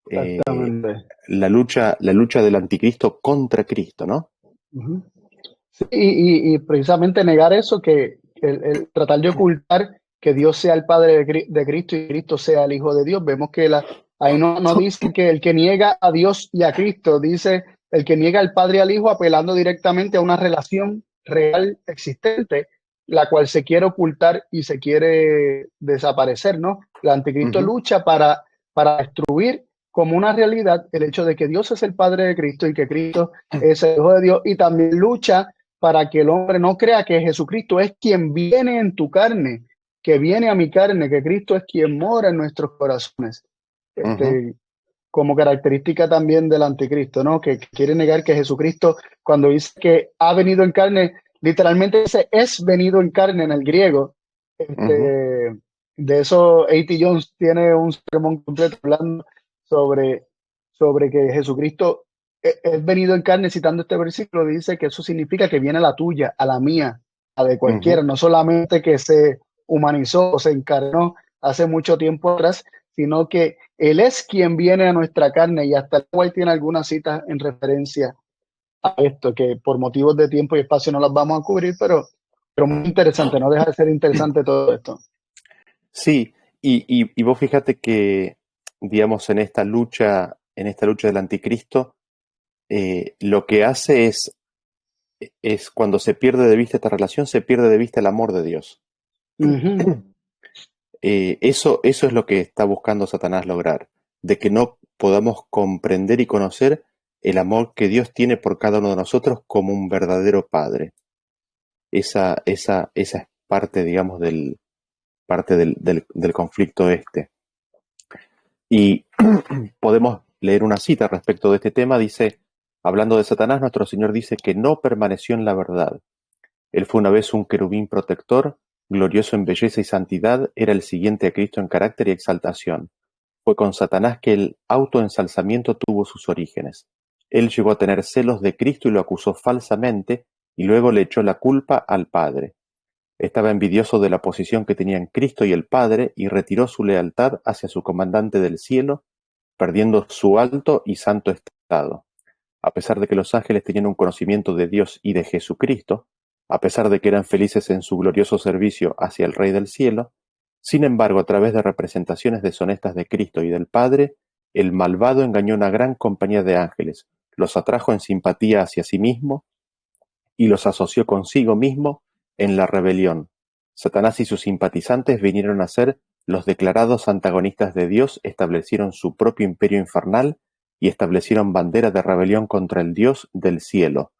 Exactamente. La lucha del anticristo contra Cristo, ¿no? Uh-huh. Sí, y precisamente negar eso, que el tratar de ocultar que Dios sea el Padre de Cristo y Cristo sea el Hijo de Dios. Vemos que ahí no dice que el que niega a Dios y a Cristo, dice el que niega al Padre y al Hijo, apelando directamente a una relación real existente, la cual se quiere ocultar y se quiere desaparecer, ¿no? El anticristo lucha para destruir como una realidad el hecho de que Dios es el Padre de Cristo y que Cristo es el Hijo de Dios, y también lucha para que el hombre no crea que Jesucristo es quien viene en tu carne, que viene a mi carne, que Cristo es quien mora en nuestros corazones. como característica también del anticristo, ¿no? Que quiere negar que Jesucristo, cuando dice que ha venido en carne, literalmente dice es venido en carne en el griego. Ujú. De eso, A.T. Jones tiene un sermón completo hablando sobre, sobre que Jesucristo es venido en carne, citando este versículo, dice que eso significa que viene a la tuya, a la mía, a de cualquiera, Ujú. no solamente que se humanizó o se encarnó hace mucho tiempo atrás, sino que Él es quien viene a nuestra carne, y hasta el cual tiene algunas citas en referencia a esto, que por motivos de tiempo y espacio no las vamos a cubrir, pero muy interesante, no deja de ser interesante todo esto. Sí, y vos fíjate que, digamos, en esta lucha del anticristo, lo que hace es cuando se pierde de vista esta relación, se pierde de vista el amor de Dios. Ujú. Eso es lo que está buscando Satanás lograr, de que no podamos comprender y conocer el amor que Dios tiene por cada uno de nosotros como un verdadero Padre. Esa es parte, digamos, del conflicto este. Y podemos leer una cita respecto de este tema, dice, hablando de Satanás, nuestro Señor dice que no permaneció en la verdad. Él fue una vez un querubín protector, glorioso en belleza y santidad, era el siguiente a Cristo en carácter y exaltación. Fue con Satanás que el autoensalzamiento tuvo sus orígenes. Él llegó a tener celos de Cristo y lo acusó falsamente, y luego le echó la culpa al Padre. Estaba envidioso de la posición que tenían Cristo y el Padre, y retiró su lealtad hacia su comandante del cielo, perdiendo su alto y santo estado. A pesar de que los ángeles tenían un conocimiento de Dios y de Jesucristo, a pesar de que eran felices en su glorioso servicio hacia el Rey del cielo, sin embargo, a través de representaciones deshonestas de Cristo y del Padre, el malvado engañó a una gran compañía de ángeles, los atrajo en simpatía hacia sí mismo y los asoció consigo mismo en la rebelión. Satanás y sus simpatizantes vinieron a ser los declarados antagonistas de Dios, establecieron su propio imperio infernal y establecieron bandera de rebelión contra el Dios del cielo.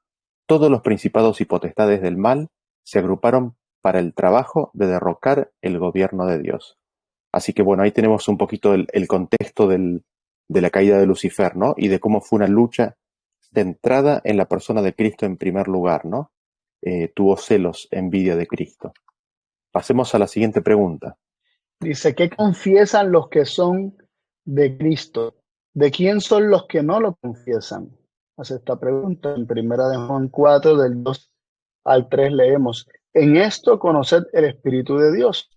Todos los principados y potestades del mal se agruparon para el trabajo de derrocar el gobierno de Dios. Así que bueno, ahí tenemos un poquito el contexto de la caída de Lucifer, ¿no? Y de cómo fue una lucha centrada en la persona de Cristo en primer lugar, ¿no? Tuvo celos, envidia de Cristo. Pasemos a la siguiente pregunta. Dice, ¿qué confiesan los que son de Cristo? ¿De quién son los que no lo confiesan? Hace esta pregunta en Primera de Juan 4, del 2 al 3 leemos, en esto conoced el Espíritu de Dios.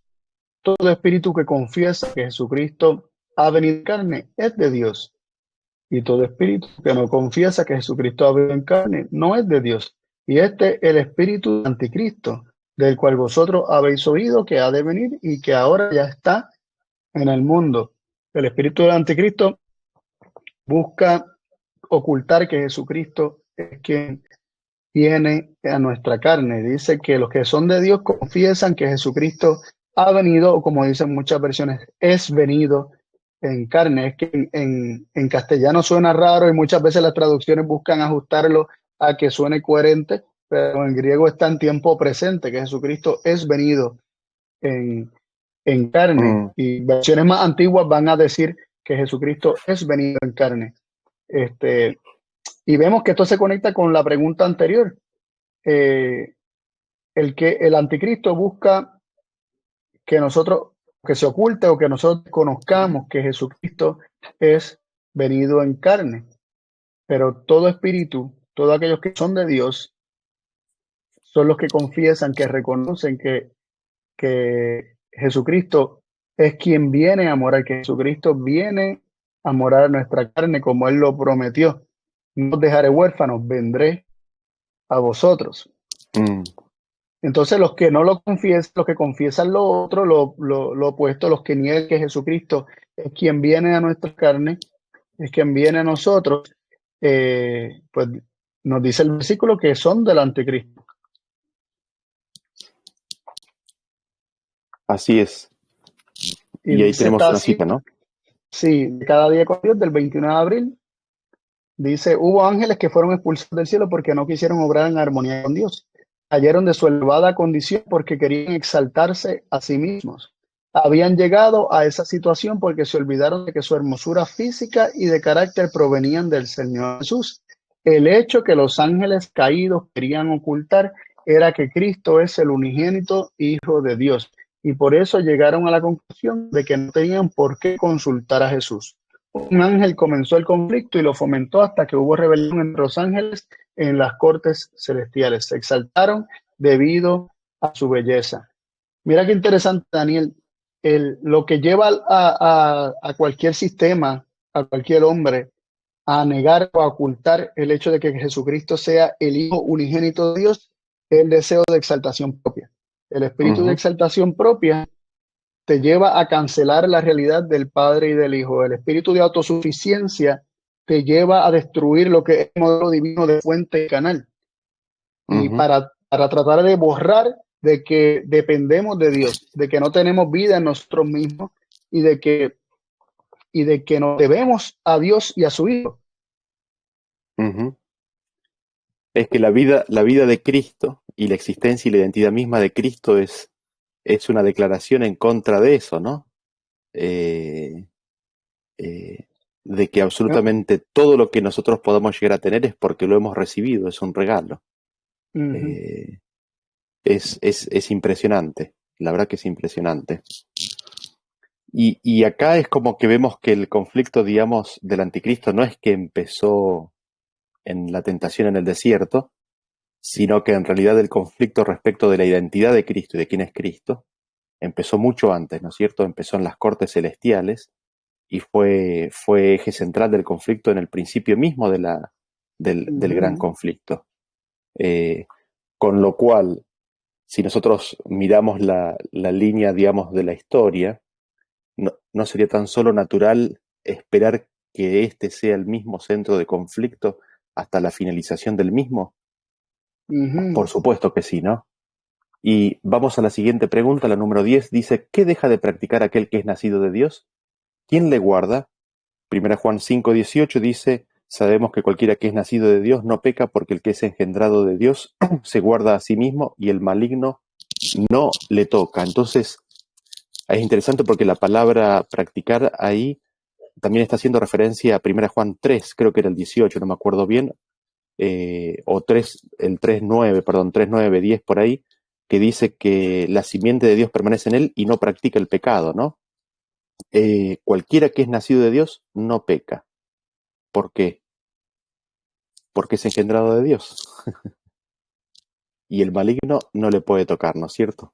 Todo espíritu que confiesa que Jesucristo ha venido en carne es de Dios. Y todo espíritu que no confiesa que Jesucristo ha venido en carne no es de Dios. Y este es el espíritu del anticristo, del cual vosotros habéis oído que ha de venir y que ahora ya está en el mundo. El espíritu del anticristo busca ocultar que Jesucristo es quien viene a nuestra carne. Dice que los que son de Dios confiesan que Jesucristo ha venido, o como dicen muchas versiones, es venido en carne. Es que en castellano suena raro y muchas veces las traducciones buscan ajustarlo a que suene coherente, pero en griego está en tiempo presente, que Jesucristo es venido en, en carne. Mm, Y versiones más antiguas van a decir que Jesucristo es venido en carne. Este, y vemos que esto se conecta con la pregunta anterior. Eh, el anticristo busca que nosotros, que se oculte o que nosotros conozcamos que Jesucristo es venido en carne. Pero todo espíritu, todos aquellos que son de Dios, son los que confiesan, que reconocen que Jesucristo es quien viene a morar, que Jesucristo viene a morar en nuestra carne como Él lo prometió. No os dejaré huérfanos, vendré a vosotros. mm. Entonces los que no lo confiesan, los que confiesan lo otro, lo opuesto, los que niegan que Jesucristo es quien viene a nuestra carne, es quien viene a nosotros, pues nos dice el versículo que son del anticristo. Así es. Y Y ahí dice, tenemos está una así, cita, ¿no? sí, cada día con Dios del 21 de abril. Dice, hubo ángeles que fueron expulsados del cielo porque no quisieron obrar en armonía con Dios. Cayeron de su elevada condición porque querían exaltarse a sí mismos. habían llegado a esa situación porque se olvidaron de que su hermosura física y de carácter provenían del Señor Jesús. El hecho que los ángeles caídos querían ocultar era que Cristo es el unigénito Hijo de Dios, y por eso llegaron a la conclusión de que no tenían por qué consultar a Jesús. Un ángel comenzó el conflicto y lo fomentó hasta que hubo rebelión entre los ángeles en las cortes celestiales. Se exaltaron debido a su belleza. Mira qué interesante, Daniel. Lo que lleva a cualquier sistema, a cualquier hombre, a negar o a ocultar el hecho de que Jesucristo sea el Hijo unigénito de Dios, es el deseo de exaltación propia. El espíritu de exaltación propia te lleva a cancelar la realidad del Padre y del Hijo. El espíritu de autosuficiencia te lleva a destruir lo que es el modelo divino de fuente y canal. Y para tratar de borrar de que dependemos de Dios, de que no tenemos vida en nosotros mismos y de que nos debemos a Dios y a su Hijo. Es que la vida de Cristo y la existencia y la identidad misma de Cristo es una declaración en contra de eso, ¿no? De que absolutamente todo lo que nosotros podamos llegar a tener es porque lo hemos recibido, es un regalo. Es impresionante, la verdad que es impresionante. Y acá es como que vemos que el conflicto, digamos, del anticristo no es que empezó en la tentación en el desierto, sino que en realidad el conflicto respecto de la identidad de Cristo y de quién es Cristo empezó mucho antes, ¿no es cierto? Empezó en las cortes celestiales y fue eje central del conflicto en el principio mismo del gran conflicto. Con lo cual, si nosotros miramos la línea, digamos, de la historia, no sería tan solo natural esperar que este sea el mismo centro de conflicto hasta la finalización del mismo. Por supuesto que sí, ¿no? Y vamos a la siguiente pregunta, la número 10, dice, ¿qué deja de practicar aquel que es nacido de Dios? ¿Quién le guarda? 1 Juan 5:18 dice, sabemos que cualquiera que es nacido de Dios no peca porque el que es engendrado de Dios se guarda a sí mismo y el maligno no le toca. Entonces, es interesante porque la palabra practicar ahí también está haciendo referencia a 1 Juan 3, creo que era el 18, no me acuerdo bien, o 3, el 3:9, 10 por ahí, que dice que la simiente de Dios permanece en él y no practica el pecado, ¿no? Cualquiera que es nacido de Dios no peca. ¿Por qué? Porque es engendrado de Dios. Y el maligno no le puede tocar, ¿no es cierto?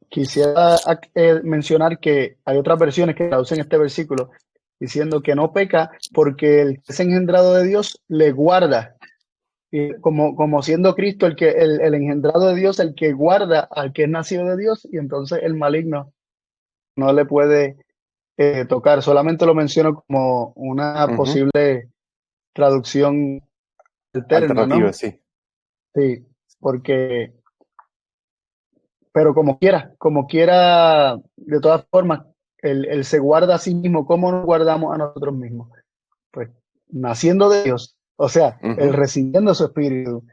Quisiera mencionar que hay otras versiones que traducen este versículo diciendo que no peca porque el que es engendrado de Dios le guarda. Como siendo Cristo el engendrado de Dios, el que guarda al que es nacido de Dios, y entonces el maligno no le puede tocar. Solamente lo menciono como una posible traducción alterna, Alternativa, ¿no? sí. Sí, pero como quiera, de todas formas, él se guarda a sí mismo. ¿Cómo nos guardamos a nosotros mismos? Pues naciendo de Dios, o sea, el recibiendo su espíritu,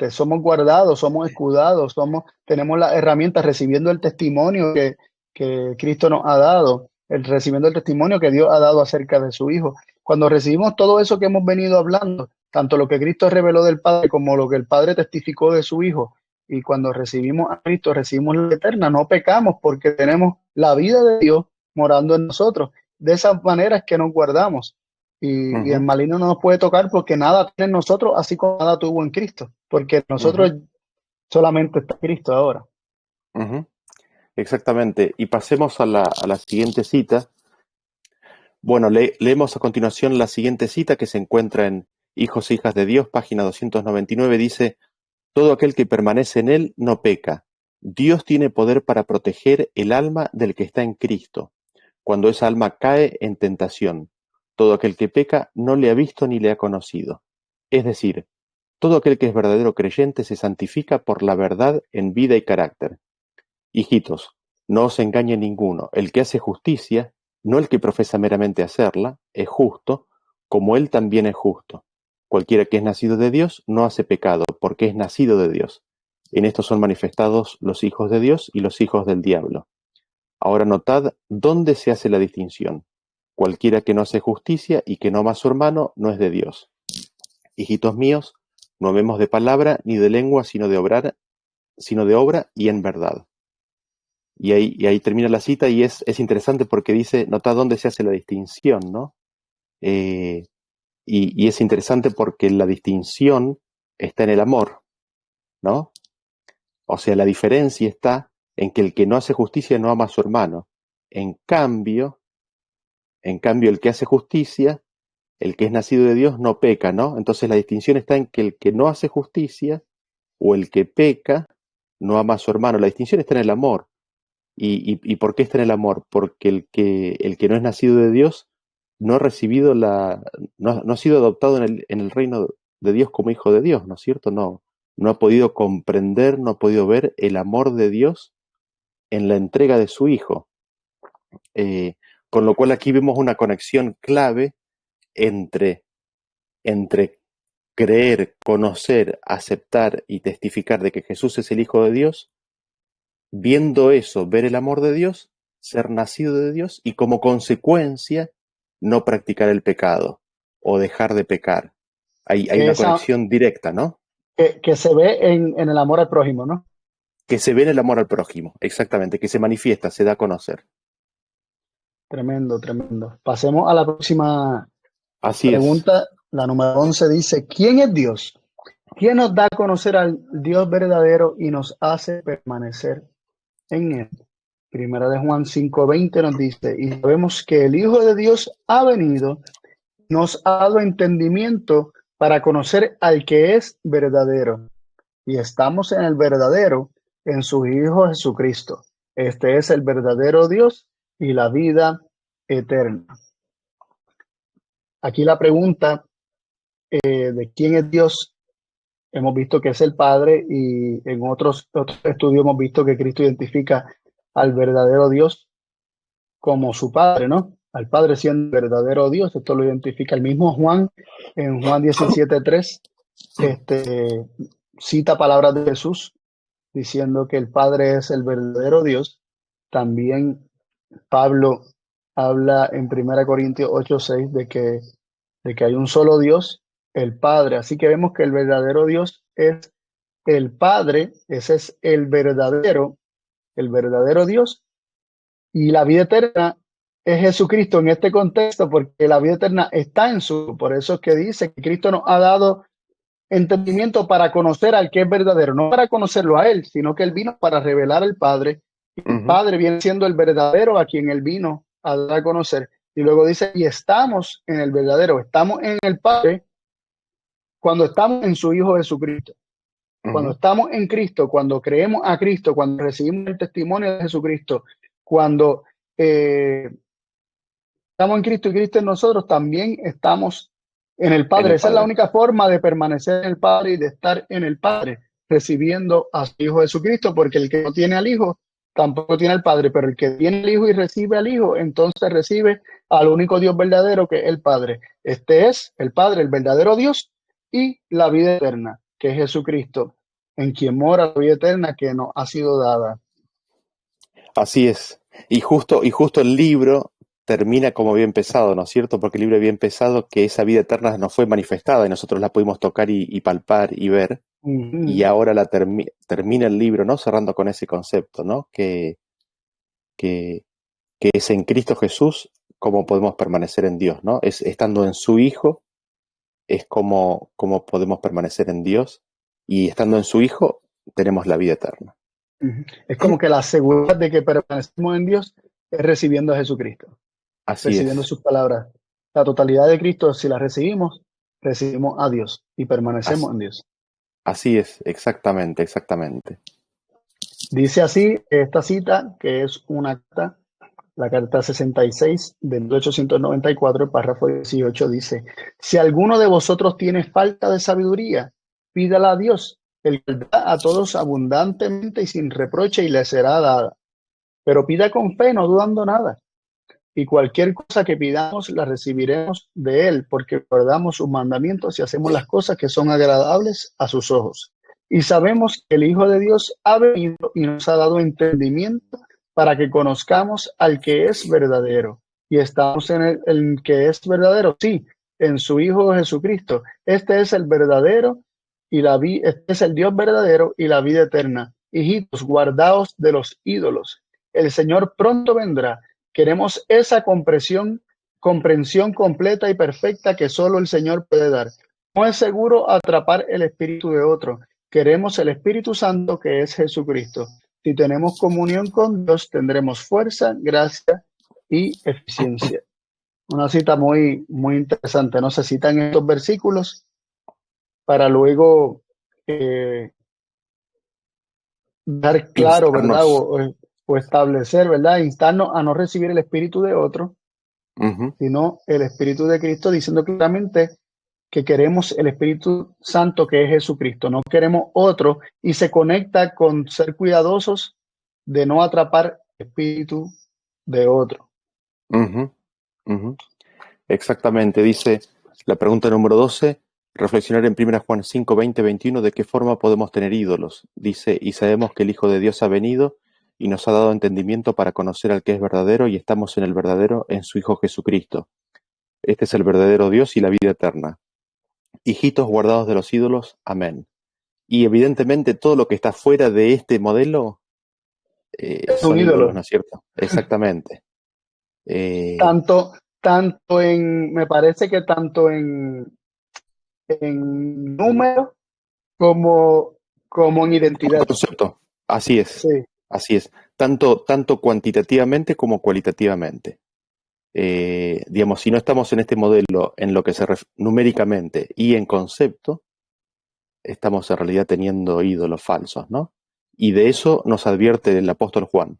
somos guardados, somos escudados, tenemos las herramientas, recibiendo el testimonio que Cristo nos ha dado, recibiendo el testimonio que Dios ha dado acerca de su Hijo. Cuando recibimos todo eso que hemos venido hablando, tanto lo que Cristo reveló del Padre como lo que el Padre testificó de su Hijo, y cuando recibimos a Cristo, recibimos la eterna, no pecamos porque tenemos la vida de Dios morando en nosotros. De esa manera es que nos guardamos. Y el maligno no nos puede tocar porque nada tiene en nosotros, así como nada tuvo en Cristo, porque nosotros solamente está Cristo ahora. Exactamente. Y pasemos a la siguiente cita. Bueno, leemos a continuación la siguiente cita que se encuentra en Hijos e Hijas de Dios, página 299, dice, todo aquel que permanece en él no peca. Dios tiene poder para proteger el alma del que está en Cristo, cuando esa alma cae en tentación. Todo aquel que peca no le ha visto ni le ha conocido. Es decir, todo aquel que es verdadero creyente se santifica por la verdad en vida y carácter. Hijitos, no os engañe ninguno. El que hace justicia, no el que profesa meramente hacerla, es justo, como él también es justo. Cualquiera que es nacido de Dios no hace pecado, porque es nacido de Dios. En esto son manifestados los hijos de Dios y los hijos del diablo. Ahora notad dónde se hace la distinción. Cualquiera que no hace justicia y que no ama a su hermano no es de Dios. Hijitos míos, no amemos de palabra ni de lengua, sino de obra y en verdad. Y ahí termina la cita y es interesante porque dice, notad dónde se hace la distinción, ¿no? Y es interesante porque la distinción está en el amor, ¿no? O sea, la diferencia está en que el que no hace justicia no ama a su hermano. En cambio, el que hace justicia, el que es nacido de Dios, no peca, ¿no? Entonces la distinción está en que el que no hace justicia o el que peca no ama a su hermano. La distinción está en el amor. ¿Y por qué está en el amor? Porque el que no es nacido de Dios no ha recibido no ha sido adoptado en el reino de Dios como hijo de Dios, ¿no es cierto? No ha podido comprender, no ha podido ver el amor de Dios en la entrega de su hijo. Con lo cual aquí vemos una conexión clave entre creer, conocer, aceptar y testificar de que Jesús es el Hijo de Dios, viendo eso, ver el amor de Dios, ser nacido de Dios y como consecuencia no practicar el pecado o dejar de pecar. Hay una conexión directa, ¿no? Que se ve en el amor al prójimo, ¿no? Que se ve en el amor al prójimo, exactamente, que se manifiesta, se da a conocer. Tremendo, tremendo. Pasemos a la próxima Así pregunta. La número 11 dice, ¿quién es Dios? ¿Quién nos da a conocer al Dios verdadero y nos hace permanecer en él? Primera de Juan 5:20 nos dice, y sabemos que el Hijo de Dios ha venido, nos ha dado entendimiento para conocer al que es verdadero. Y estamos en el verdadero, en su Hijo Jesucristo. Este es el verdadero Dios y la vida eterna. Aquí la pregunta de quién es Dios, hemos visto que es el Padre y en otros estudios hemos visto que Cristo identifica al verdadero Dios como su Padre, ¿no? Al Padre siendo el verdadero Dios. Esto lo identifica el mismo Juan en Juan 17:3. Cita palabras de Jesús diciendo que el Padre es el verdadero Dios. También Pablo habla en 1 Corintios 8:6 de que hay un solo Dios, el Padre. Así que vemos que el verdadero Dios es el Padre, ese es el verdadero Dios. Y la vida eterna es Jesucristo en este contexto, porque la vida eterna está en por eso es que dice que Cristo nos ha dado entendimiento para conocer al que es verdadero, no para conocerlo a él, sino que él vino para revelar al Padre. Y el Padre viene siendo el verdadero a quien él vino a dar a conocer. Y luego dice, y estamos en el verdadero, estamos en el Padre cuando estamos en su Hijo Jesucristo. Cuando estamos en Cristo, cuando creemos a Cristo, cuando recibimos el testimonio de Jesucristo, cuando estamos en Cristo y Cristo en nosotros, también estamos en el Padre. Esa es la única forma de permanecer en el Padre y de estar en el Padre, recibiendo a su Hijo Jesucristo, porque el que no tiene al Hijo tampoco tiene al Padre, pero el que tiene al Hijo y recibe al Hijo, entonces recibe al único Dios verdadero, que es el Padre. Este es el Padre, el verdadero Dios, y la vida eterna, que es Jesucristo, en quien mora la vida eterna que nos ha sido dada. Así es. Y justo el libro termina como había empezado, ¿no es cierto? Porque el libro había empezado que esa vida eterna nos fue manifestada y nosotros la pudimos tocar y palpar y ver. Y ahora termina el libro, ¿no? Cerrando con ese concepto, ¿no? Que es en Cristo Jesús como podemos permanecer en Dios, ¿no? Es estando en su Hijo, es como podemos permanecer en Dios, y estando en su Hijo tenemos la vida eterna. Es como que la seguridad de que permanecemos en Dios es recibiendo a Jesucristo, recibiendo sus palabras. La totalidad de Cristo, si la recibimos a Dios y permanecemos en Dios. Así es, exactamente. Dice así esta cita, que es una carta, la carta 66 de 1894, el párrafo 18 dice, si alguno de vosotros tiene falta de sabiduría, pídala a Dios, el que da a todos abundantemente y sin reproche y le será dada. Pero pida con fe, no dudando nada. Y cualquier cosa que pidamos la recibiremos de él, porque guardamos sus mandamientos y hacemos las cosas que son agradables a sus ojos. Y sabemos que el Hijo de Dios ha venido y nos ha dado entendimiento para que conozcamos al que es verdadero. Y estamos en el que es verdadero, sí, en su Hijo Jesucristo. Este es el verdadero y este es el Dios verdadero y la vida eterna. Hijitos, guardaos de los ídolos. El Señor pronto vendrá. Queremos esa comprensión completa y perfecta que solo el Señor puede dar. No es seguro atrapar el espíritu de otro. Queremos el Espíritu Santo, que es Jesucristo. Si tenemos comunión con Dios, tendremos fuerza, gracia y eficiencia. Una cita muy, muy interesante. No se citan estos versículos para luego dar claro, ¿verdad? Instarnos. O establecer, ¿verdad? Instarnos a no recibir el espíritu de otro, Ujú. sino el Espíritu de Cristo, diciendo claramente que queremos el Espíritu Santo, que es Jesucristo, no queremos otro, y se conecta con ser cuidadosos de no atrapar el espíritu de otro. Ujú, ujú. Exactamente, dice la pregunta número 12, reflexionar en 1 Juan 5, 20, 21, de qué forma podemos tener ídolos. Dice, y sabemos que el Hijo de Dios ha venido y nos ha dado entendimiento para conocer al que es verdadero y estamos en el verdadero, en su Hijo Jesucristo. Este es el verdadero Dios y la vida eterna. Hijitos guardados de los ídolos, amén. Y evidentemente todo lo que está fuera de este modelo Es un son ídolos, ¿no ídolo. es cierto? Exactamente. Eh, Me parece que tanto en número como en identidad. Concepto, así es, Sí. así es, tanto cuantitativamente como cualitativamente. Digamos, si no estamos en este modelo en lo que numéricamente y en concepto, estamos en realidad teniendo ídolos falsos, ¿no? Y de eso nos advierte el apóstol Juan.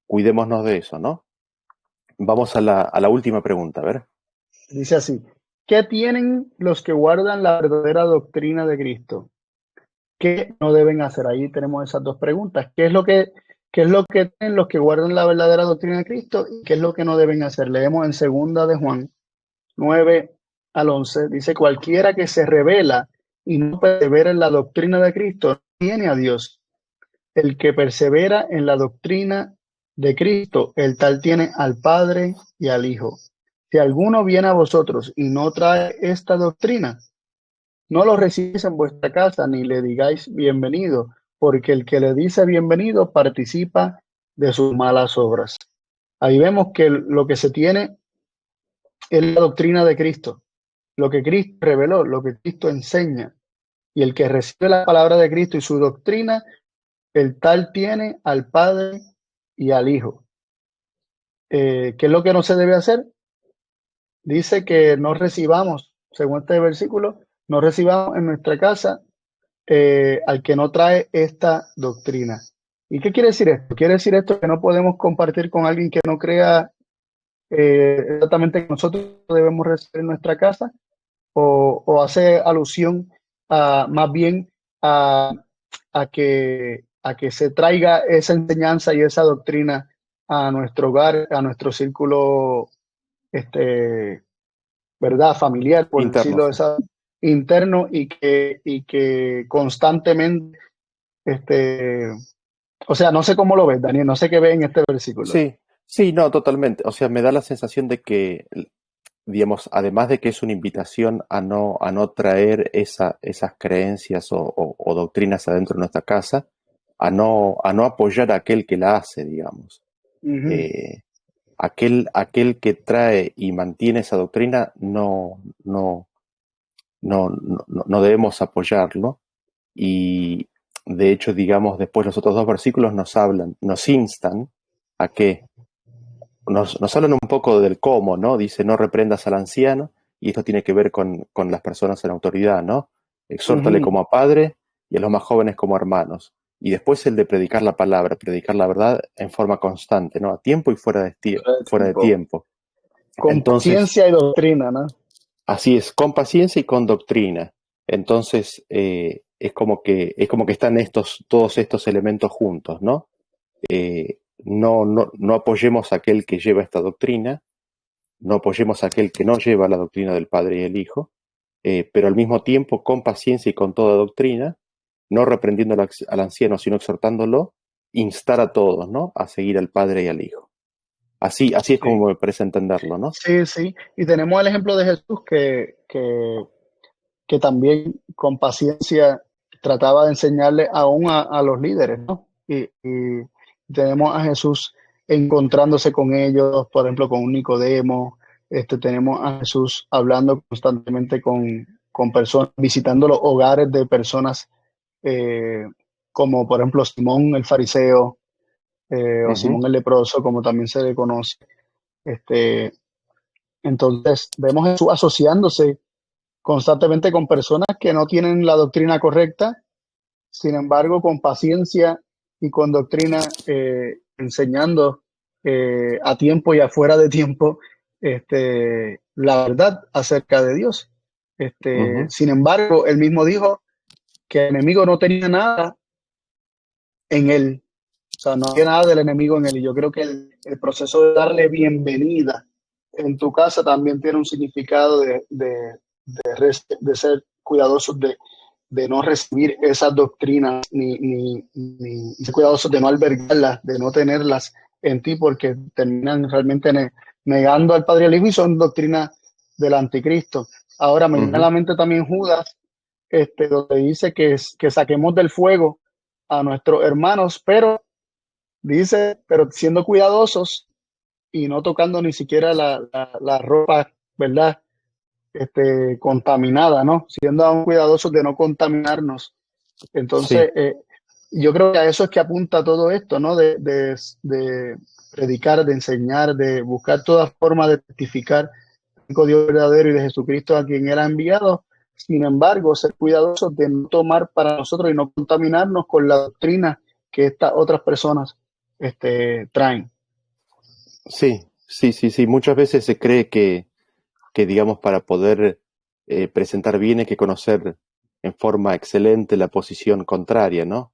Cuidémonos de eso, ¿no? Vamos a la última pregunta, a ver. Dice así, ¿qué tienen los que guardan la verdadera doctrina de Cristo? ¿Qué no deben hacer? Ahí tenemos esas dos preguntas. ¿Qué es lo que tienen los que guardan la verdadera doctrina de Cristo y qué es lo que no deben hacer? Leemos en segunda de Juan 9 al 11. Dice, cualquiera que se revela y no persevera en la doctrina de Cristo no tiene a Dios. El que persevera en la doctrina de Cristo, el tal tiene al Padre y al Hijo. Si alguno viene a vosotros y no trae esta doctrina, no lo recibáis en vuestra casa ni le digáis bienvenido, porque el que le dice bienvenido participa de sus malas obras. Ahí vemos que lo que se tiene es la doctrina de Cristo, lo que Cristo reveló, lo que Cristo enseña. Y el que recibe la palabra de Cristo y su doctrina, el tal tiene al Padre y al Hijo. ¿Qué es lo que no se debe hacer? Dice que no recibamos, según este versículo, no recibamos en nuestra casa al que no trae esta doctrina. ¿Y qué quiere decir esto? Quiere decir esto que no podemos compartir con alguien que no crea exactamente que nosotros debemos recibir en nuestra casa, o hace alusión más bien a, a que se traiga esa enseñanza y esa doctrina a nuestro hogar, a nuestro círculo, ¿verdad? Familiar, por decirlo de Internos. esa interno, y que constantemente, o sea, no sé cómo lo ves, Daniel, no sé qué ves en este versículo. Sí, sí, no, totalmente. O sea, me da la sensación de que, digamos, además de que es una invitación a no traer esas creencias o doctrinas adentro de nuestra casa, a no apoyar a aquel que la hace, digamos. Ujú. Eh, aquel que trae y mantiene esa doctrina, no debemos apoyarlo. Y de hecho, digamos, después los otros dos versículos nos hablan, nos instan a que nos hablan un poco del cómo, ¿no? Dice, no reprendas al anciano, y esto tiene que ver con las personas en autoridad, ¿no? Exhórtale Ujú. como a padre y a los más jóvenes como hermanos. Y después el de predicar la palabra, predicar la verdad en forma constante, ¿no? A tiempo y fuera de tiempo. Con Entonces, paciencia y doctrina, ¿no? así es, con paciencia y con doctrina. Entonces, es como que están todos estos elementos juntos, ¿no? No apoyemos a aquel que lleva esta doctrina, no apoyemos a aquel que no lleva la doctrina del Padre y el Hijo, pero al mismo tiempo, con paciencia y con toda doctrina, no reprendiendo al anciano, sino exhortándolo, instar a todos, ¿no? A seguir al Padre y al Hijo. Así es Sí, como me parece entenderlo, ¿no? sí, sí. Y tenemos el ejemplo de Jesús que también con paciencia trataba de enseñarle aún a los líderes, ¿no? Y tenemos a Jesús encontrándose con ellos, por ejemplo, con un Nicodemo. Tenemos a Jesús hablando constantemente con personas, visitando los hogares de personas eh, como, por ejemplo, Simón el fariseo, o Ujú. Simón el leproso, como también se le conoce. Este, entonces, vemos a Jesús asociándose constantemente con personas que no tienen la doctrina correcta, sin embargo, con paciencia y con doctrina, enseñando a tiempo y afuera de tiempo la verdad acerca de Dios. Ujú. Sin embargo, él mismo dijo que el enemigo no tenía nada en él, o sea, no había nada del enemigo en él. Y yo creo que el proceso de darle bienvenida en tu casa también tiene un significado de ser cuidadosos de no recibir esas doctrinas, ni ser cuidadosos de no albergarlas, de no tenerlas en ti, porque terminan realmente negando al Padre y al Hijo y son doctrinas del anticristo. Ahora me viene a Ujú. la mente también Judas, donde dice que saquemos del fuego a nuestros hermanos, pero dice, pero siendo cuidadosos y no tocando ni siquiera la ropa, ¿verdad? Contaminada, ¿no? Siendo aún cuidadosos de no contaminarnos. Sí, Entonces, yo creo que a eso es que apunta todo esto, ¿no? De predicar, de enseñar, de buscar toda forma de testificar el único Dios verdadero y de Jesucristo a quien Él ha enviado. Sin embargo, ser cuidadosos de no tomar para nosotros y no contaminarnos con la doctrina que estas otras personas traen. sí, sí, sí, sí. Muchas veces se cree que digamos, para poder presentar bien hay que conocer en forma excelente la posición contraria, ¿no?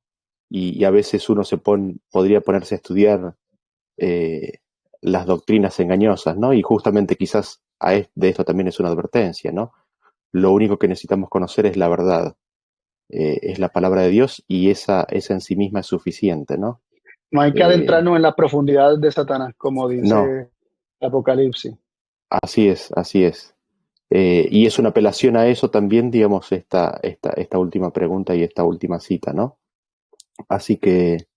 Y a veces uno podría ponerse a estudiar eh, las doctrinas engañosas, ¿no? Y justamente quizás de esto también es una advertencia, ¿no? Lo único que necesitamos conocer es la verdad, es la palabra de Dios y esa en sí misma es suficiente, ¿no? No hay que Eh, adentrarnos en las profundidades de Satanás, como no, dice Apocalipsis. así es, así es. Y es una apelación a eso también, digamos, esta última pregunta y esta última cita, ¿no? Así que,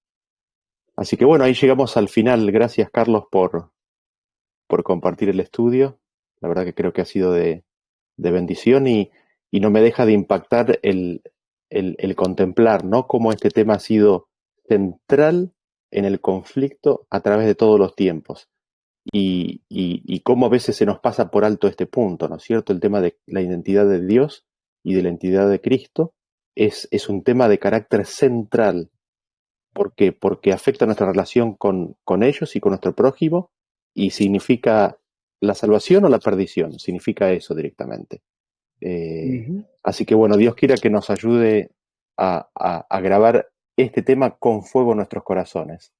así que bueno, ahí llegamos al final. Gracias, Carlos, por compartir el estudio. La verdad que creo que ha sido de bendición y no me deja de impactar el contemplar, ¿no? Cómo este tema ha sido central en el conflicto a través de todos los tiempos. Y cómo a veces se nos pasa por alto este punto, ¿no es cierto? El tema de la identidad de Dios y de la identidad de Cristo es un tema de carácter central. ¿Por qué? Porque afecta nuestra relación con ellos y con nuestro prójimo y significa la salvación o la perdición, significa eso directamente. Eh, Ujú. Así que bueno, Dios quiera que nos ayude a grabar este tema con fuego en nuestros corazones.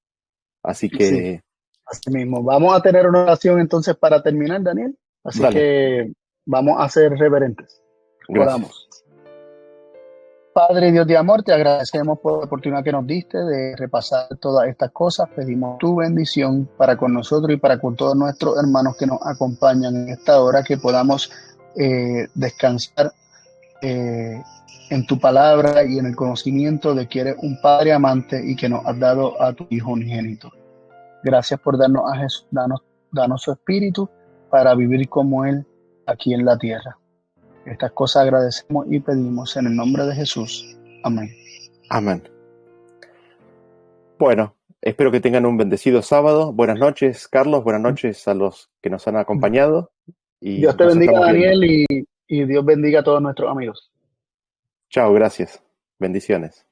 Así Sí, que, así mismo. Vamos a tener una oración entonces para terminar, Daniel. Así dale, que vamos a ser reverentes. gracias. Oramos. Padre Dios de amor, te agradecemos por la oportunidad que nos diste de repasar todas estas cosas. Pedimos tu bendición para con nosotros y para con todos nuestros hermanos que nos acompañan en esta hora, que podamos descansar eh, en tu palabra y en el conocimiento de que eres un Padre amante y que nos has dado a tu Hijo unigénito. Gracias por darnos a Jesús, danos su espíritu para vivir como Él aquí en la tierra. Estas cosas agradecemos y pedimos en el nombre de Jesús. Amén. Amén. Bueno, espero que tengan un bendecido sábado. Buenas noches, Carlos. Buenas noches a los que nos han acompañado y Dios te nos bendiga, estamos viendo. Daniel, y Dios bendiga a todos nuestros amigos. Chao, gracias. Bendiciones.